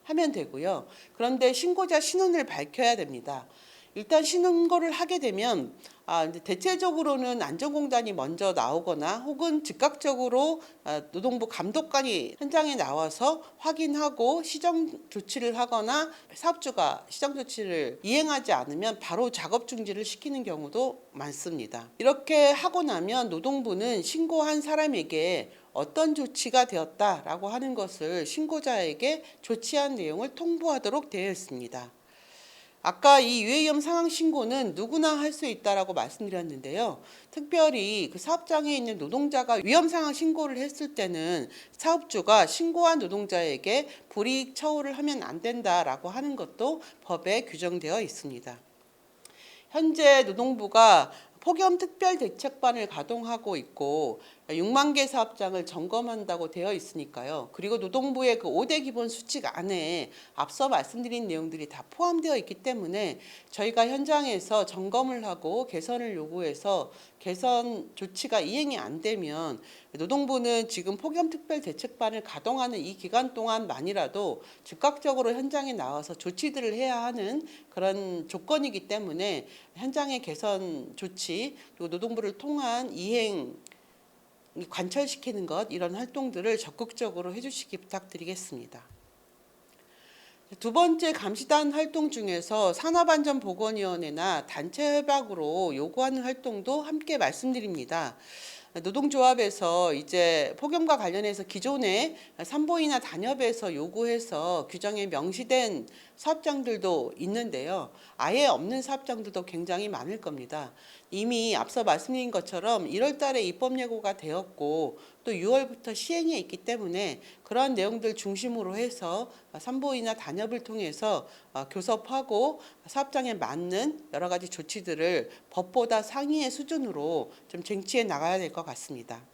하면 되고요. 그런데 신고자 신원을 밝혀야 됩니다. 일단 신고를 하게 되면 이제 대체적으로는 안전공단이 먼저 나오거나 혹은 즉각적으로 노동부 감독관이 현장에 나와서 확인하고 시정 조치를 하거나 사업주가 시정 조치를 이행하지 않으면 바로 작업 중지를 시키는 경우도 많습니다. 이렇게 하고 나면 노동부는 신고한 사람에게 어떤 조치가 되었다라고 하는 것을 신고자에게 조치한 내용을 통보하도록 되어 있습니다. 아까 이 유해위험 상황 신고는 누구나 할 수 있다라고 말씀드렸는데요. 특별히 그 사업장에 있는 노동자가 위험 상황 신고를 했을 때는 사업주가 신고한 노동자에게 불이익 처우를 하면 안 된다라고 하는 것도 법에 규정되어 있습니다. 현재 노동부가 폭염 특별대책반을 가동하고 있고 6만 개 사업장을 점검한다고 되어 있으니까요. 그리고 노동부의 그 5대 기본 수칙 안에 앞서 말씀드린 내용들이 다 포함되어 있기 때문에 저희가 현장에서 점검을 하고 개선을 요구해서 개선 조치가 이행이 안 되면 노동부는 지금 폭염 특별대책반을 가동하는 이 기간 동안만이라도 즉각적으로 현장에 나와서 조치들을 해야 하는 그런 조건이기 때문에 현장의 개선 조치 그리고 노동부를 통한 이행 관찰시키는 것, 이런 활동들을 적극적으로 해주시기 부탁드리겠습니다. 두 번째, 감시단 활동 중에서 산업안전보건위원회나 단체 협약으로 요구하는 활동도 함께 말씀드립니다. 노동조합에서 이제 폭염과 관련해서 기존에 산보이나 단협에서 요구해서 규정에 명시된 사업장들도 있는데요. 아예 없는 사업장들도 굉장히 많을 겁니다. 이미 앞서 말씀드린 것처럼 1월 달에 입법 예고가 되었고 또 6월부터 시행에 있기 때문에 그러한 내용들 중심으로 해서 산보이나 단협을 통해서 교섭하고 사업장에 맞는 여러 가지 조치들을 법보다 상위의 수준으로 좀 쟁취해 나가야 될 것 같습니다.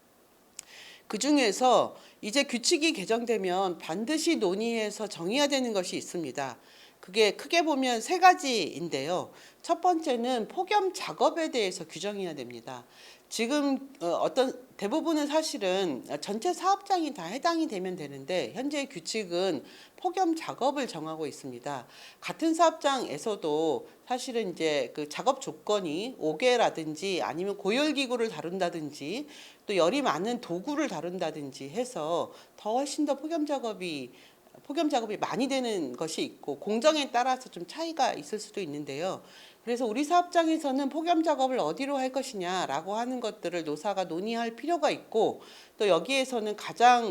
그 중에서 이제 규칙이 개정되면 반드시 논의해서 정해야 되는 것이 있습니다. 그게 크게 보면 세 가지인데요. 첫 번째는 폭염 작업에 대해서 규정해야 됩니다. 지금 어떤 대부분은 사실은 전체 사업장이 다 해당이 되면 되는데 현재 규칙은 폭염 작업을 정하고 있습니다. 같은 사업장에서도 사실은 이제 그 작업 조건이 옥외라든지 아니면 고열기구를 다룬다든지 또 열이 많은 도구를 다룬다든지 해서 더 훨씬 더 폭염 작업이 많이 되는 것이 있고 공정에 따라서 좀 차이가 있을 수도 있는데요. 그래서 우리 사업장에서는 폭염 작업을 어디로 할 것이냐라고 하는 것들을 노사가 논의할 필요가 있고 또 여기에서는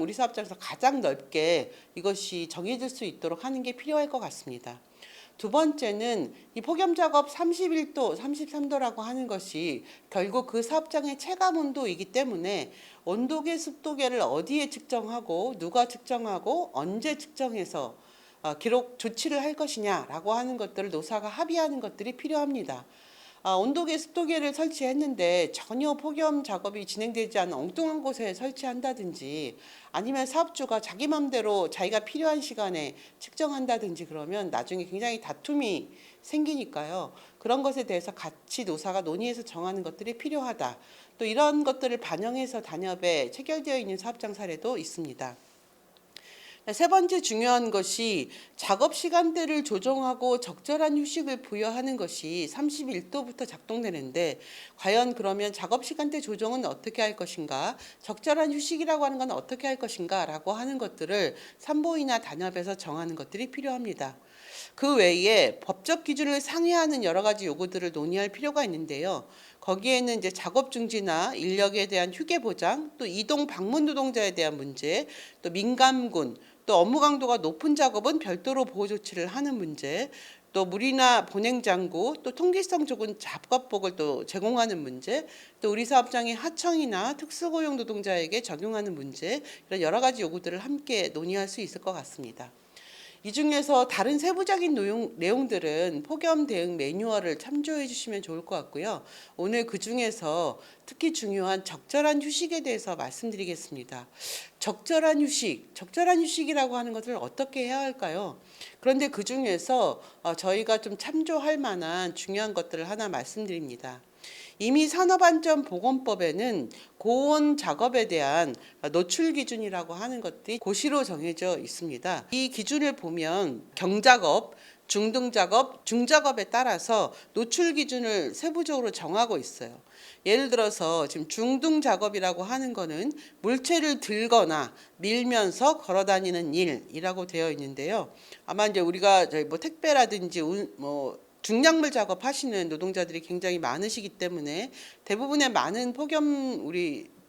우리 사업장에서 가장 넓게 이것이 정해질 수 있도록 하는 게 필요할 것 같습니다. 두 번째는 이 폭염 작업 31도, 33도라고 하는 것이 결국 그 사업장의 체감 온도이기 때문에 온도계, 습도계를 어디에 측정하고 누가 측정하고 언제 측정해서 기록 조치를 할 것이냐라고 하는 것들을 노사가 합의하는 것들이 필요합니다. 온도계, 습도계를 설치했는데 전혀 폭염 작업이 진행되지 않은 엉뚱한 곳에 설치한다든지 아니면 사업주가 자기 맘대로 자기가 필요한 시간에 측정한다든지 그러면 나중에 굉장히 다툼이 생기니까요. 그런 것에 대해서 같이 노사가 논의해서 정하는 것들이 필요하다. 또 이런 것들을 반영해서 단협에 체결되어 있는 사업장 사례도 있습니다. 세 번째 중요한 것이 작업 시간대를 조정하고 적절한 휴식을 부여하는 것이 31도부터 작동되는데 과연 그러면 작업 시간대 조정은 어떻게 할 것인가, 적절한 휴식이라고 하는 건 어떻게 할 것인가 라고 하는 것들을 산보이나 단협에서 정하는 것들이 필요합니다. 그 외에 법적 기준을 상회하는 여러 가지 요구들을 논의할 필요가 있는데요. 거기에는 이제 작업 중지나 인력에 대한 휴게 보장, 또 이동 방문 노동자에 대한 문제, 또 민감군, 또 업무 강도가 높은 작업은 별도로 보호 조치를 하는 문제, 또 물이나 보냉장구, 또 통기성 좋은 잡과복을 또 제공하는 문제, 또 우리 사업장의 하청이나 특수고용 노동자에게 적용하는 문제, 이런 여러 가지 요구들을 함께 논의할 수 있을 것 같습니다. 이 중에서 다른 세부적인 내용들은 폭염 대응 매뉴얼을 참조해 주시면 좋을 것 같고요. 오늘 그 중에서 특히 중요한 적절한 휴식에 대해서 말씀드리겠습니다. 적절한 휴식이라고 하는 것을 어떻게 해야 할까요? 그런데 그 중에서 저희가 좀 참조할 만한 중요한 것들을 하나 말씀드립니다. 이미 산업안전보건법에는 고온 작업에 대한 노출 기준이라고 하는 것들이 고시로 정해져 있습니다. 이 기준을 보면 경작업, 중등작업, 중작업에 따라서 노출 기준을 세부적으로 정하고 있어요. 예를 들어서 지금 중등작업이라고 하는 거는 물체를 들거나 밀면서 걸어다니는 일이라고 되어 있는데요. 아마 이제 우리가 택배라든지 중량물 작업하시는 노동자들이 굉장히 많으시기 때문에 대부분의 많은 폭염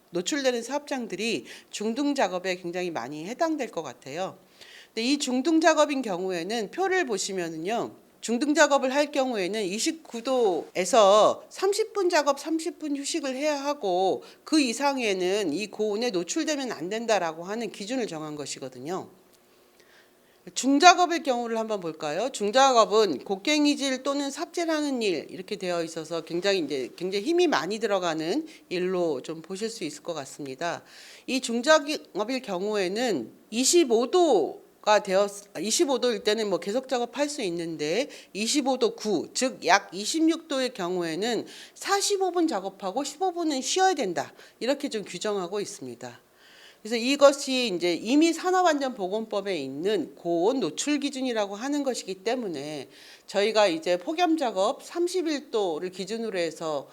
노출되는 사업장들이 중등 작업에 굉장히 많이 해당될 것 같아요. 근데 이 중등 작업인 경우에는 표를 보시면은요. 중등 작업을 할 경우에는 29도에서 30분 작업, 30분 휴식을 해야 하고 그 이상에는 이 고온에 노출되면 안 된다라고 하는 기준을 정한 것이거든요. 중작업의 경우를 한번 볼까요? 중작업은 곡괭이질 또는 삽질하는 일 이렇게 되어 있어서 굉장히 힘이 많이 들어가는 일로 좀 보실 수 있을 것 같습니다. 이 중작업일 경우에는 25도일 때는 계속 작업할 수 있는데 25도 9, 즉 약 26도의 경우에는 45분 작업하고 15분은 쉬어야 된다. 이렇게 좀 규정하고 있습니다. 그래서 이것이 이제 이미 산업안전보건법에 있는 고온 노출 기준이라고 하는 것이기 때문에 저희가 이제 폭염 작업 31도를 기준으로 해서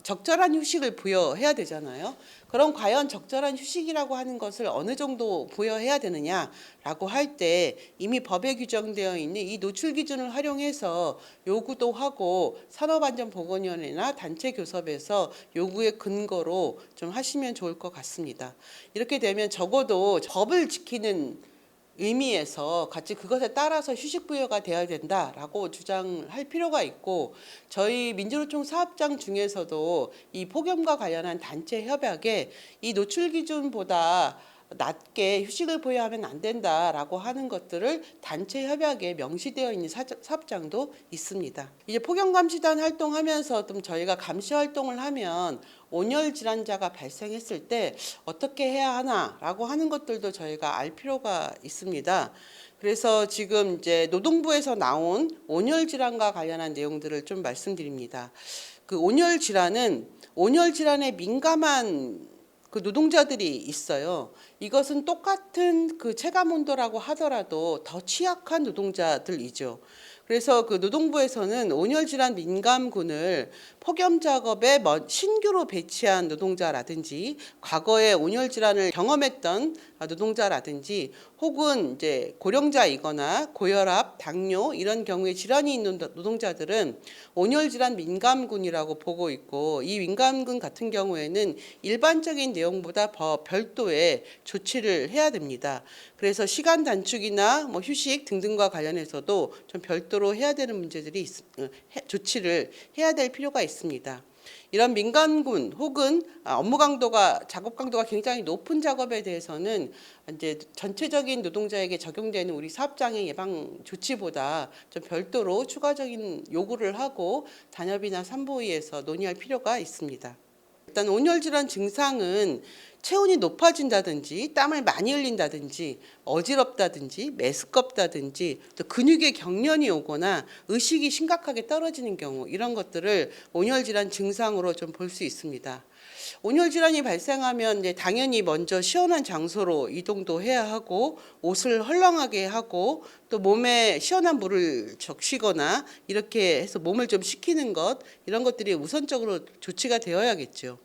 적절한 휴식을 부여해야 되잖아요. 그럼 과연 적절한 휴식이라고 하는 것을 어느 정도 부여해야 되느냐라고 할 때 이미 법에 규정되어 있는 이 노출 기준을 활용해서 요구도 하고 산업안전보건위원회나 단체 교섭에서 요구의 근거로 좀 하시면 좋을 것 같습니다. 이렇게 되면 적어도 법을 지키는 의미에서 같이 그것에 따라서 휴식 부여가 되어야 된다라고 주장할 필요가 있고, 저희 민주노총 사업장 중에서도 이 폭염과 관련한 단체 협약에 이 노출 기준보다 낮게 휴식을 부여하면 안 된다라고 하는 것들을 단체 협약에 명시되어 있는 사업장도 있습니다. 이제 폭염감시단 활동하면서 좀 저희가 감시 활동을 하면 온열 질환자가 발생했을 때 어떻게 해야 하나라고 하는 것들도 저희가 알 필요가 있습니다. 그래서 지금 이제 노동부에서 나온 온열 질환과 관련한 내용들을 좀 말씀드립니다. 그 온열 질환에 민감한 그 노동자들이 있어요. 이것은 똑같은 그 체감 온도라고 하더라도 더 취약한 노동자들이죠. 그래서 그 노동부에서는 온열 질환 민감군을 폭염 작업에 신규로 배치한 노동자라든지 과거에 온열 질환을 경험했던 노동자라든지 혹은 이제 고령자이거나 고혈압, 당뇨 이런 경우에 질환이 있는 노동자들은 온열 질환 민감군이라고 보고 있고, 이 민감군 같은 경우에는 일반적인 내용보다 별도의 조치를 해야 됩니다. 그래서 시간 단축이나 뭐 휴식 등등과 관련해서도 좀 별도로 해야 되는 문제들이 조치를 해야 될 필요가 있습니다. 이런 민간군 혹은 업무 강도가 작업 강도가 굉장히 높은 작업에 대해서는 이제 전체적인 노동자에게 적용되는 우리 사업장의 예방 조치보다 좀 별도로 추가적인 요구를 하고 단협이나 산부위에서 논의할 필요가 있습니다. 일단 온열 질환 증상은 체온이 높아진다든지 땀을 많이 흘린다든지 어지럽다든지 메스껍다든지 또 근육에 경련이 오거나 의식이 심각하게 떨어지는 경우, 이런 것들을 온열 질환 증상으로 좀 볼 수 있습니다. 온열 질환이 발생하면 이제 당연히 먼저 시원한 장소로 이동도 해야 하고 옷을 헐렁하게 하고 또 몸에 시원한 물을 적시거나 이렇게 해서 몸을 좀 식히는 것, 이런 것들이 우선적으로 조치가 되어야겠죠.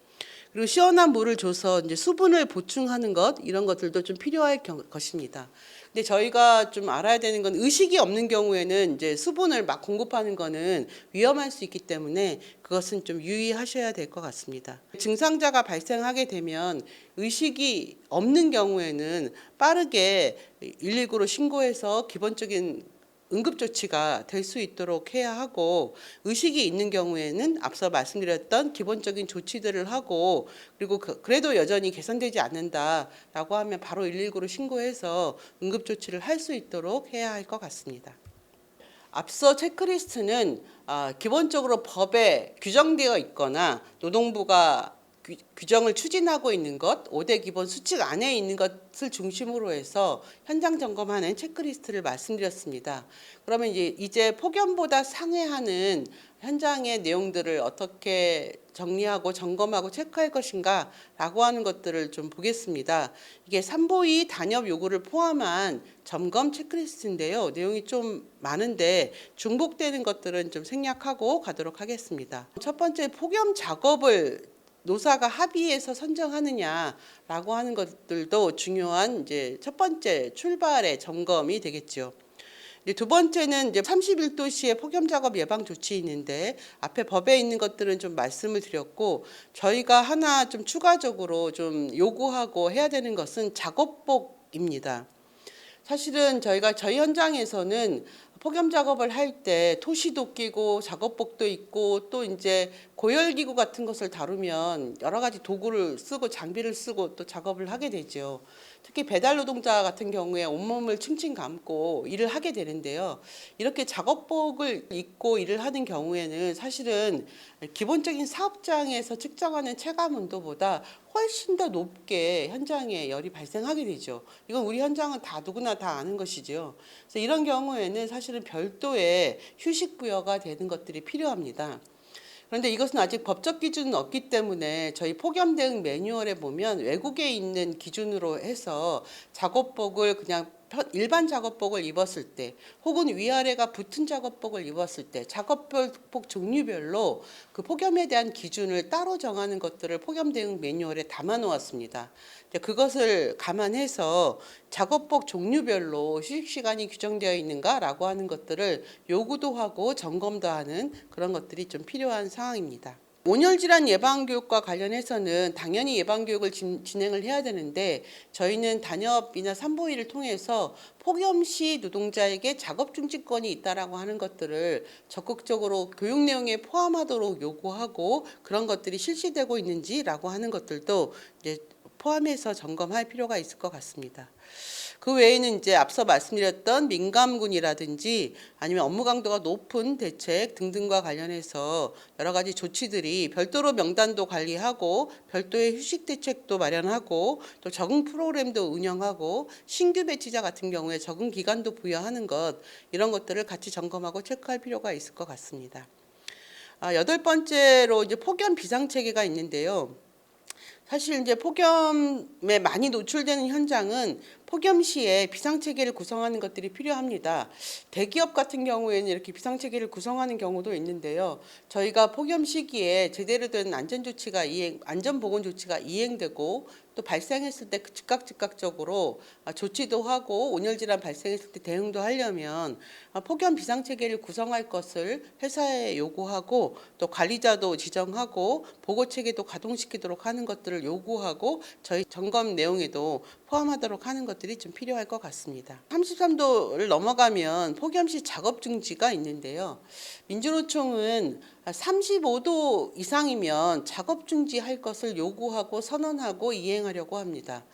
그리고 시원한 물을 줘서 이제 수분을 보충하는 것, 이런 것들도 좀 필요할 것입니다. 근데 저희가 좀 알아야 되는 건 의식이 없는 경우에는 이제 수분을 막 공급하는 거는 위험할 수 있기 때문에 그것은 좀 유의하셔야 될 것 같습니다. 증상자가 발생하게 되면 의식이 없는 경우에는 빠르게 119로 신고해서 기본적인 응급조치가 될 수 있도록 해야 하고, 의식이 있는 경우에는 앞서 말씀드렸던 기본적인 조치들을 하고, 그리고 그래도 여전히 개선되지 않는다라고 하면 바로 119로 신고해서 응급조치를 할 수 있도록 해야 할 것 같습니다. 앞서 체크리스트는 기본적으로 법에 규정되어 있거나 노동부가 규정을 추진하고 있는 것, 5대 기본 수칙 안에 있는 것을 중심으로 해서 현장 점검하는 체크리스트를 말씀드렸습니다. 그러면 이제 폭염보다 상회하는 현장의 내용들을 어떻게 정리하고 점검하고 체크할 것인가 라고 하는 것들을 좀 보겠습니다. 이게 산보위 단협 요구를 포함한 점검 체크리스트인데요. 내용이 좀 많은데 중복되는 것들은 좀 생략하고 가도록 하겠습니다. 첫 번째, 폭염 작업을 노사가 합의해서 선정하느냐라고 하는 것들도 중요한 이제 첫 번째 출발의 점검이 되겠죠. 두 번째는 이제 31도시의 폭염 작업 예방 조치 있는데 앞에 법에 있는 것들은 좀 말씀을 드렸고, 저희가 하나 좀 추가적으로 좀 요구하고 해야 되는 것은 작업복입니다. 사실은 저희 현장에서는 폭염 작업을 할 때 토시도 끼고 작업복도 입고 또 이제 고열기구 같은 것을 다루면 여러 가지 도구를 쓰고 장비를 쓰고 또 작업을 하게 되죠. 특히 배달 노동자 같은 경우에 온몸을 칭칭 감고 일을 하게 되는데요. 이렇게 작업복을 입고 일을 하는 경우에는 사실은 기본적인 사업장에서 측정하는 체감 온도보다 훨씬 더 높게 현장에 열이 발생하게 되죠. 이건 우리 현장은 다 누구나 다 아는 것이죠. 그래서 이런 경우에는 사실은 별도의 휴식 부여가 되는 것들이 필요합니다. 그런데 이것은 아직 법적 기준은 없기 때문에 저희 폭염 대응 매뉴얼에 보면 외국에 있는 기준으로 해서 작업복을 그냥 일반 작업복을 입었을 때 혹은 위아래가 붙은 작업복을 입었을 때 작업복 종류별로 그 폭염에 대한 기준을 따로 정하는 것들을 폭염 대응 매뉴얼에 담아 놓았습니다. 그것을 감안해서 작업복 종류별로 휴식 시간이 규정되어 있는가라고 하는 것들을 요구도 하고 점검도 하는 그런 것들이 좀 필요한 상황입니다. 온열 질환 예방 교육과 관련해서는 당연히 예방 교육을 진행을 해야 되는데 저희는 단협이나 산부인을 통해서 폭염 시 노동자에게 작업 중지권이 있다라고 하는 것들을 적극적으로 교육 내용에 포함하도록 요구하고 그런 것들이 실시되고 있는지라고 하는 것들도 이제 포함해서 점검할 필요가 있을 것 같습니다. 그 외에는 이제 앞서 말씀드렸던 민감군이라든지 아니면 업무 강도가 높은 대책 등등과 관련해서 여러 가지 조치들이 별도로 명단도 관리하고 별도의 휴식 대책도 마련하고 또 적응 프로그램도 운영하고 신규 배치자 같은 경우에 적응 기간도 부여하는 것 이런 것들을 같이 점검하고 체크할 필요가 있을 것 같습니다. 여덟 번째로 이제 폭염 비상체계가 있는데요. 사실 이제 폭염에 많이 노출되는 현장은 폭염 시에 비상체계를 구성하는 것들이 필요합니다. 대기업 같은 경우에는 이렇게 비상체계를 구성하는 경우도 있는데요. 저희가 폭염 시기에 제대로 된 안전보건 조치가 이행되고 또 발생했을 때 즉각적으로 조치도 하고 온열질환 발생했을 때 대응도 하려면 폭염 비상체계를 구성할 것을 회사에 요구하고 또 관리자도 지정하고 보고체계도 가동시키도록 하는 것들을 요구하고 저희 점검 내용에도 포함하도록 하는 것들이 좀 필요할 것 같습니다. 33도를 넘어가면 폭염 시 작업 중지가 있는데요. 민주노총은 35도 이상이면 작업 중지할 것을 요구하고 선언하고 이행하려고 합니다.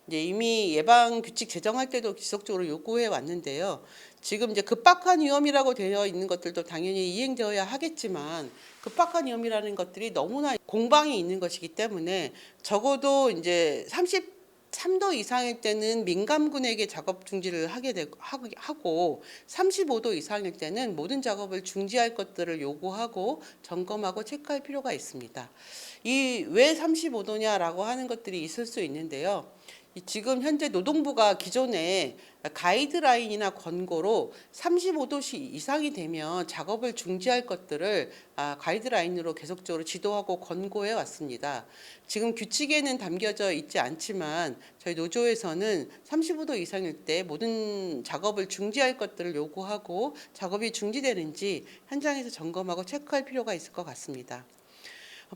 이미 예방 규칙 제정할 때도 지속적으로 요구해 왔는데요. 지금 이제 급박한 위험이라고 되어 있는 것들도 당연히 이행되어야 하겠지만 급박한 위험이라는 것들이 너무나 공방이 있는 것이기 때문에 적어도 이제 33도 이상일 때는 민감군에게 작업 중지를 하고 35도 이상일 때는 모든 작업을 중지할 것들을 요구하고 점검하고 체크할 필요가 있습니다. 이 왜 35도냐라고 하는 것들이 있을 수 있는데요. 지금 현재 노동부가 기존에 가이드라인이나 권고로 35도 이상이 되면 작업을 중지할 것들을 가이드라인으로 계속적으로 지도하고 권고해 왔습니다. 지금 규칙에는 담겨져 있지 않지만 저희 노조에서는 35도 이상일 때 모든 작업을 중지할 것들을 요구하고 작업이 중지되는지 현장에서 점검하고 체크할 필요가 있을 것 같습니다.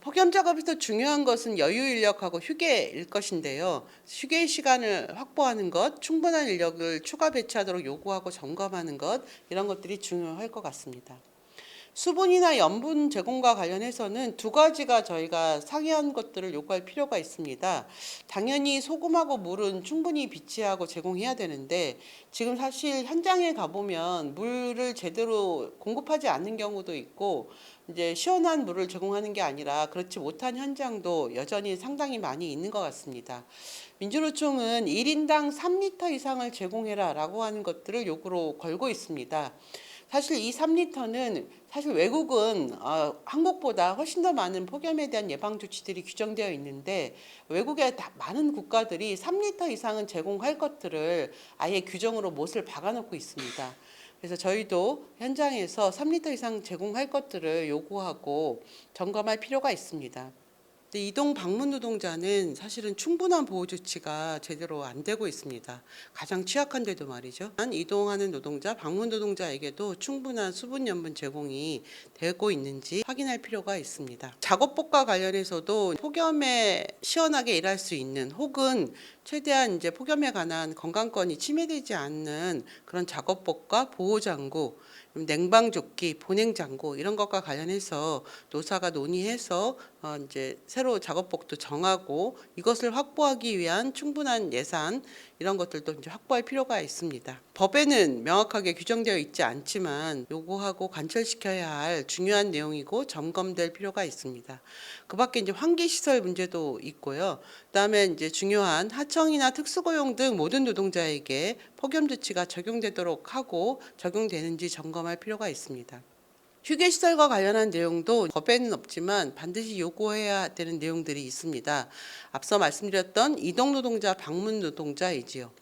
폭염 작업에서 중요한 것은 여유 인력하고 휴게일 것인데요. 휴게 시간을 확보하는 것, 충분한 인력을 추가 배치하도록 요구하고 점검하는 것 이런 것들이 중요할 것 같습니다. 수분이나 염분 제공과 관련해서는 두 가지가 저희가 상이한 것들을 요구할 필요가 있습니다. 당연히 소금하고 물은 충분히 비치하고 제공해야 되는데 지금 사실 현장에 가보면 물을 제대로 공급하지 않는 경우도 있고 이제 시원한 물을 제공하는 게 아니라 그렇지 못한 현장도 여전히 상당히 많이 있는 것 같습니다. 민주노총은 1인당 3리터 이상을 제공해라라고 하는 것들을 요구로 걸고 있습니다. 사실 이 3리터는 사실 외국은 한국보다 훨씬 더 많은 폭염에 대한 예방 조치들이 규정되어 있는데 외국의 많은 국가들이 3리터 이상은 제공할 것들을 아예 규정으로 못을 박아놓고 있습니다. 그래서 저희도 현장에서 3리터 이상 제공할 것들을 요구하고 점검할 필요가 있습니다. 이동 방문 노동자는 사실은 충분한 보호 조치가 제대로 안 되고 있습니다. 가장 취약한 데도 말이죠. 이동하는 노동자, 방문 노동자에게도 충분한 수분 염분 제공이 되고 있는지 확인할 필요가 있습니다. 작업복과 관련해서도 폭염에 시원하게 일할 수 있는 혹은 최대한 이제 폭염에 관한 건강권이 침해되지 않는 그런 작업복과 보호장구, 냉방조끼, 보냉장구 이런 것과 관련해서 노사가 논의해서 이제 새로 작업복도 정하고 이것을 확보하기 위한 충분한 예산 이런 것들도 이제 확보할 필요가 있습니다. 법에는 명확하게 규정되어 있지 않지만 요구하고 관철시켜야 할 중요한 내용이고 점검될 필요가 있습니다. 그밖에 이제 환기 시설 문제도 있고요. 그다음에 이제 중요한 하청이나 특수고용 등 모든 노동자에게 폭염 조치가 적용되도록 하고 적용되는지 점검할 필요가 있습니다. 휴게시설과 관련한 내용도 법에는 없지만 반드시 요구해야 되는 내용들이 있습니다. 앞서 말씀드렸던 이동노동자, 방문노동자이지요.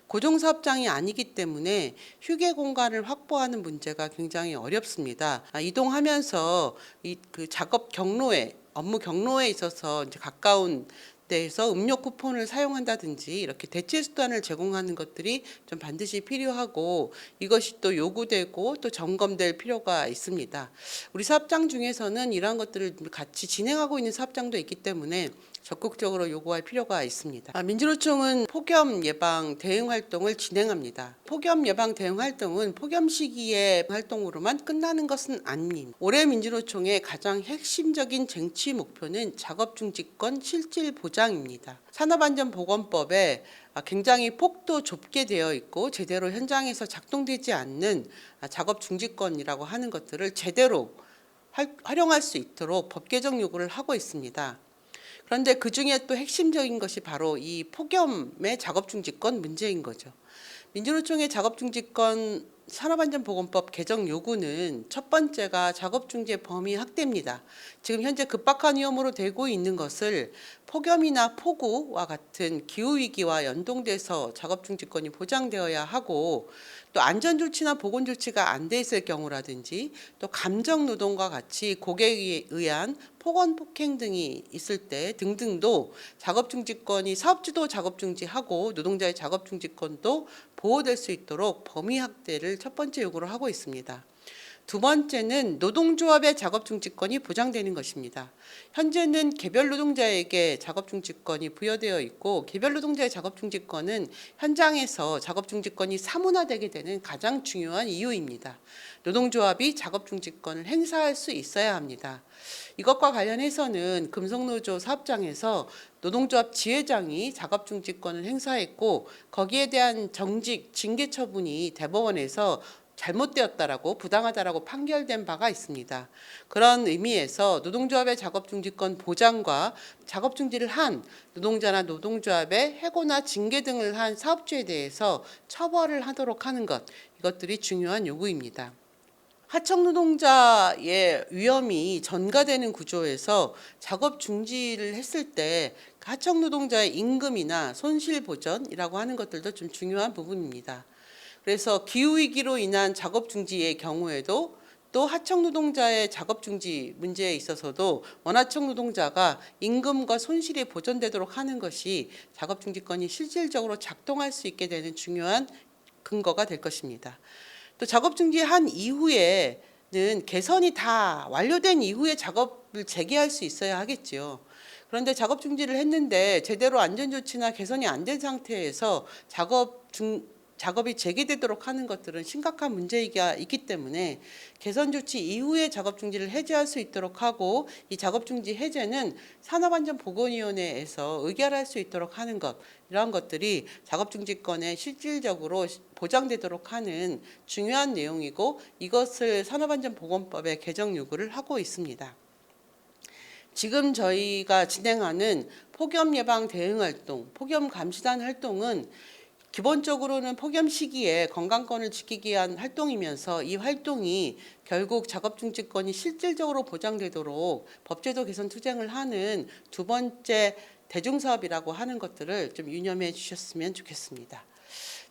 고정사업장이 아니기 때문에 휴게 공간을 확보하는 문제가 굉장히 어렵습니다. 이동하면서 그 작업 경로에, 업무 경로에 있어서 이제 가까운 데에서 음료 쿠폰을 사용한다든지 이렇게 대체 수단을 제공하는 것들이 좀 반드시 필요하고, 이것이 또 요구되고 또 점검될 필요가 있습니다. 우리 사업장 중에서는 이러한 것들을 같이 진행하고 있는 사업장도 있기 때문에 적극적으로 요구할 필요가 있습니다. 민주노총은 폭염 예방 대응 활동을 진행합니다. 폭염 예방 대응 활동은 폭염 시기의 활동으로만 끝나는 것은 아닙니다. 올해 민주노총의 가장 핵심적인 쟁취 목표는 작업중지권 실질 보장입니다. 산업안전보건법에 굉장히 폭도 좁게 되어 있고 제대로 현장에서 작동되지 않는 작업중지권이라고 하는 것들을 제대로 활용할 수 있도록 법 개정 요구를 하고 있습니다. 그런데 그중에 또 핵심적인 것이 바로 이 폭염의 작업중지권 문제인 거죠. 민주노총의 작업중지권 산업안전보건법 개정 요구는 첫 번째가 작업중지의 범위 확대입니다. 지금 현재 급박한 위험으로 되고 있는 것을 폭염이나 폭우와 같은 기후위기와 연동돼서 작업중지권이 보장되어야 하고, 또 안전조치나 보건조치가 안 돼 있을 경우라든지 또 감정노동과 같이 고객에 의한 폭언, 폭행 등이 있을 때 등등도 작업중지권이 사업주도 작업중지하고 노동자의 작업중지권도 보호될 수 있도록 범위 확대를 첫 번째 요구를 하고 있습니다. 두 번째는 노동조합의 작업중지권이 보장되는 것입니다. 현재는 개별 노동자에게 작업중지권이 부여되어 있고, 개별 노동자의 작업중지권은 현장에서 작업중지권이 사문화되게 되는 가장 중요한 이유입니다. 노동조합이 작업중지권을 행사할 수 있어야 합니다. 이것과 관련해서는 금속노조 사업장에서 노동조합 지회장이 작업중지권을 행사했고, 거기에 대한 정직, 징계 처분이 대법원에서 잘못되었다라고, 부당하다라고 판결된 바가 있습니다. 그런 의미에서 노동조합의 작업중지권 보장과 작업중지를 한 노동자나 노동조합의 해고나 징계 등을 한 사업주에 대해서 처벌을 하도록 하는 것, 이것들이 중요한 요구입니다. 하청 노동자의 위험이 전가되는 구조에서 작업 중지를 했을 때 하청 노동자의 임금이나 손실 보전이라고 하는 것들도 좀 중요한 부분입니다. 그래서 기후위기로 인한 작업 중지의 경우에도 또 하청 노동자의 작업 중지 문제에 있어서도 원하청 노동자가 임금과 손실이 보전되도록 하는 것이 작업 중지권이 실질적으로 작동할 수 있게 되는 중요한 근거가 될 것입니다. 또 작업 중지한 이후에는 개선이 다 완료된 이후에 작업을 재개할 수 있어야 하겠지요. 그런데 작업 중지를 했는데 제대로 안전조치나 개선이 안 된 상태에서 작업이 재개되도록 하는 것들은 심각한 문제가 있기 때문에 개선 조치 이후에 작업 중지를 해제할 수 있도록 하고, 이 작업 중지 해제는 산업안전보건위원회에서 의결할 수 있도록 하는 것, 이러한 것들이 작업 중지권에 실질적으로 보장되도록 하는 중요한 내용이고, 이것을 산업안전보건법에 개정 요구를 하고 있습니다. 지금 저희가 진행하는 폭염 예방 대응 활동, 폭염 감시단 활동은 기본적으로는 폭염 시기에 건강권을 지키기 위한 활동이면서, 이 활동이 결국 작업중지권이 실질적으로 보장되도록 법제도 개선 투쟁을 하는 두 번째 대중사업이라고 하는 것들을 좀 유념해 주셨으면 좋겠습니다.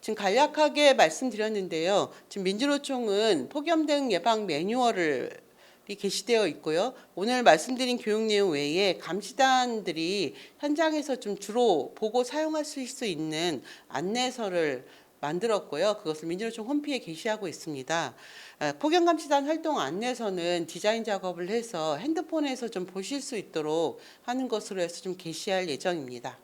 지금 간략하게 말씀드렸는데요. 지금 민주노총은 폭염 대응 예방 매뉴얼을 게시되어 있고요. 오늘 말씀드린 교육 내용 외에 감시단들이 현장에서 좀 주로 보고 사용하실 수 있는 안내서를 만들었고요. 그것을 민주노총 홈페이지에 게시하고 있습니다. 폭염 감시단 활동 안내서는 디자인 작업을 해서 핸드폰에서 좀 보실 수 있도록 하는 것으로 해서 좀 게시할 예정입니다.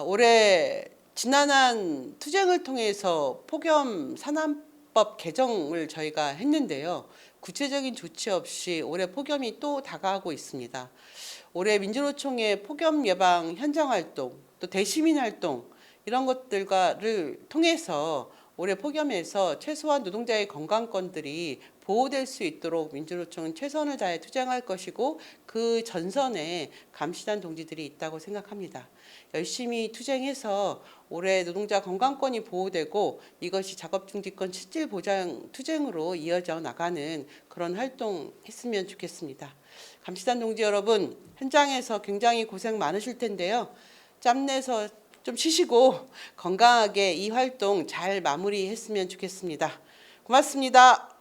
올해 지난한 투쟁을 통해서 폭염 산안법 개정을 저희가 했는데요. 구체적인 조치 없이 올해 폭염이 또 다가오고 있습니다. 올해 민주노총의 폭염 예방 현장 활동, 또 대시민 활동, 이런 것들을 통해서 올해 폭염에서 최소한 노동자의 건강권들이 보호될 수 있도록 민주노총은 최선을 다해 투쟁할 것이고 그 전선에 감시단 동지들이 있다고 생각합니다. 열심히 투쟁해서 올해 노동자 건강권이 보호되고 이것이 작업중지권 실질 보장 투쟁으로 이어져 나가는 그런 활동 했으면 좋겠습니다. 감시단 동지 여러분, 현장에서 굉장히 고생 많으실 텐데요. 짬내서 좀 쉬시고 건강하게 이 활동 잘 마무리했으면 좋겠습니다. 고맙습니다.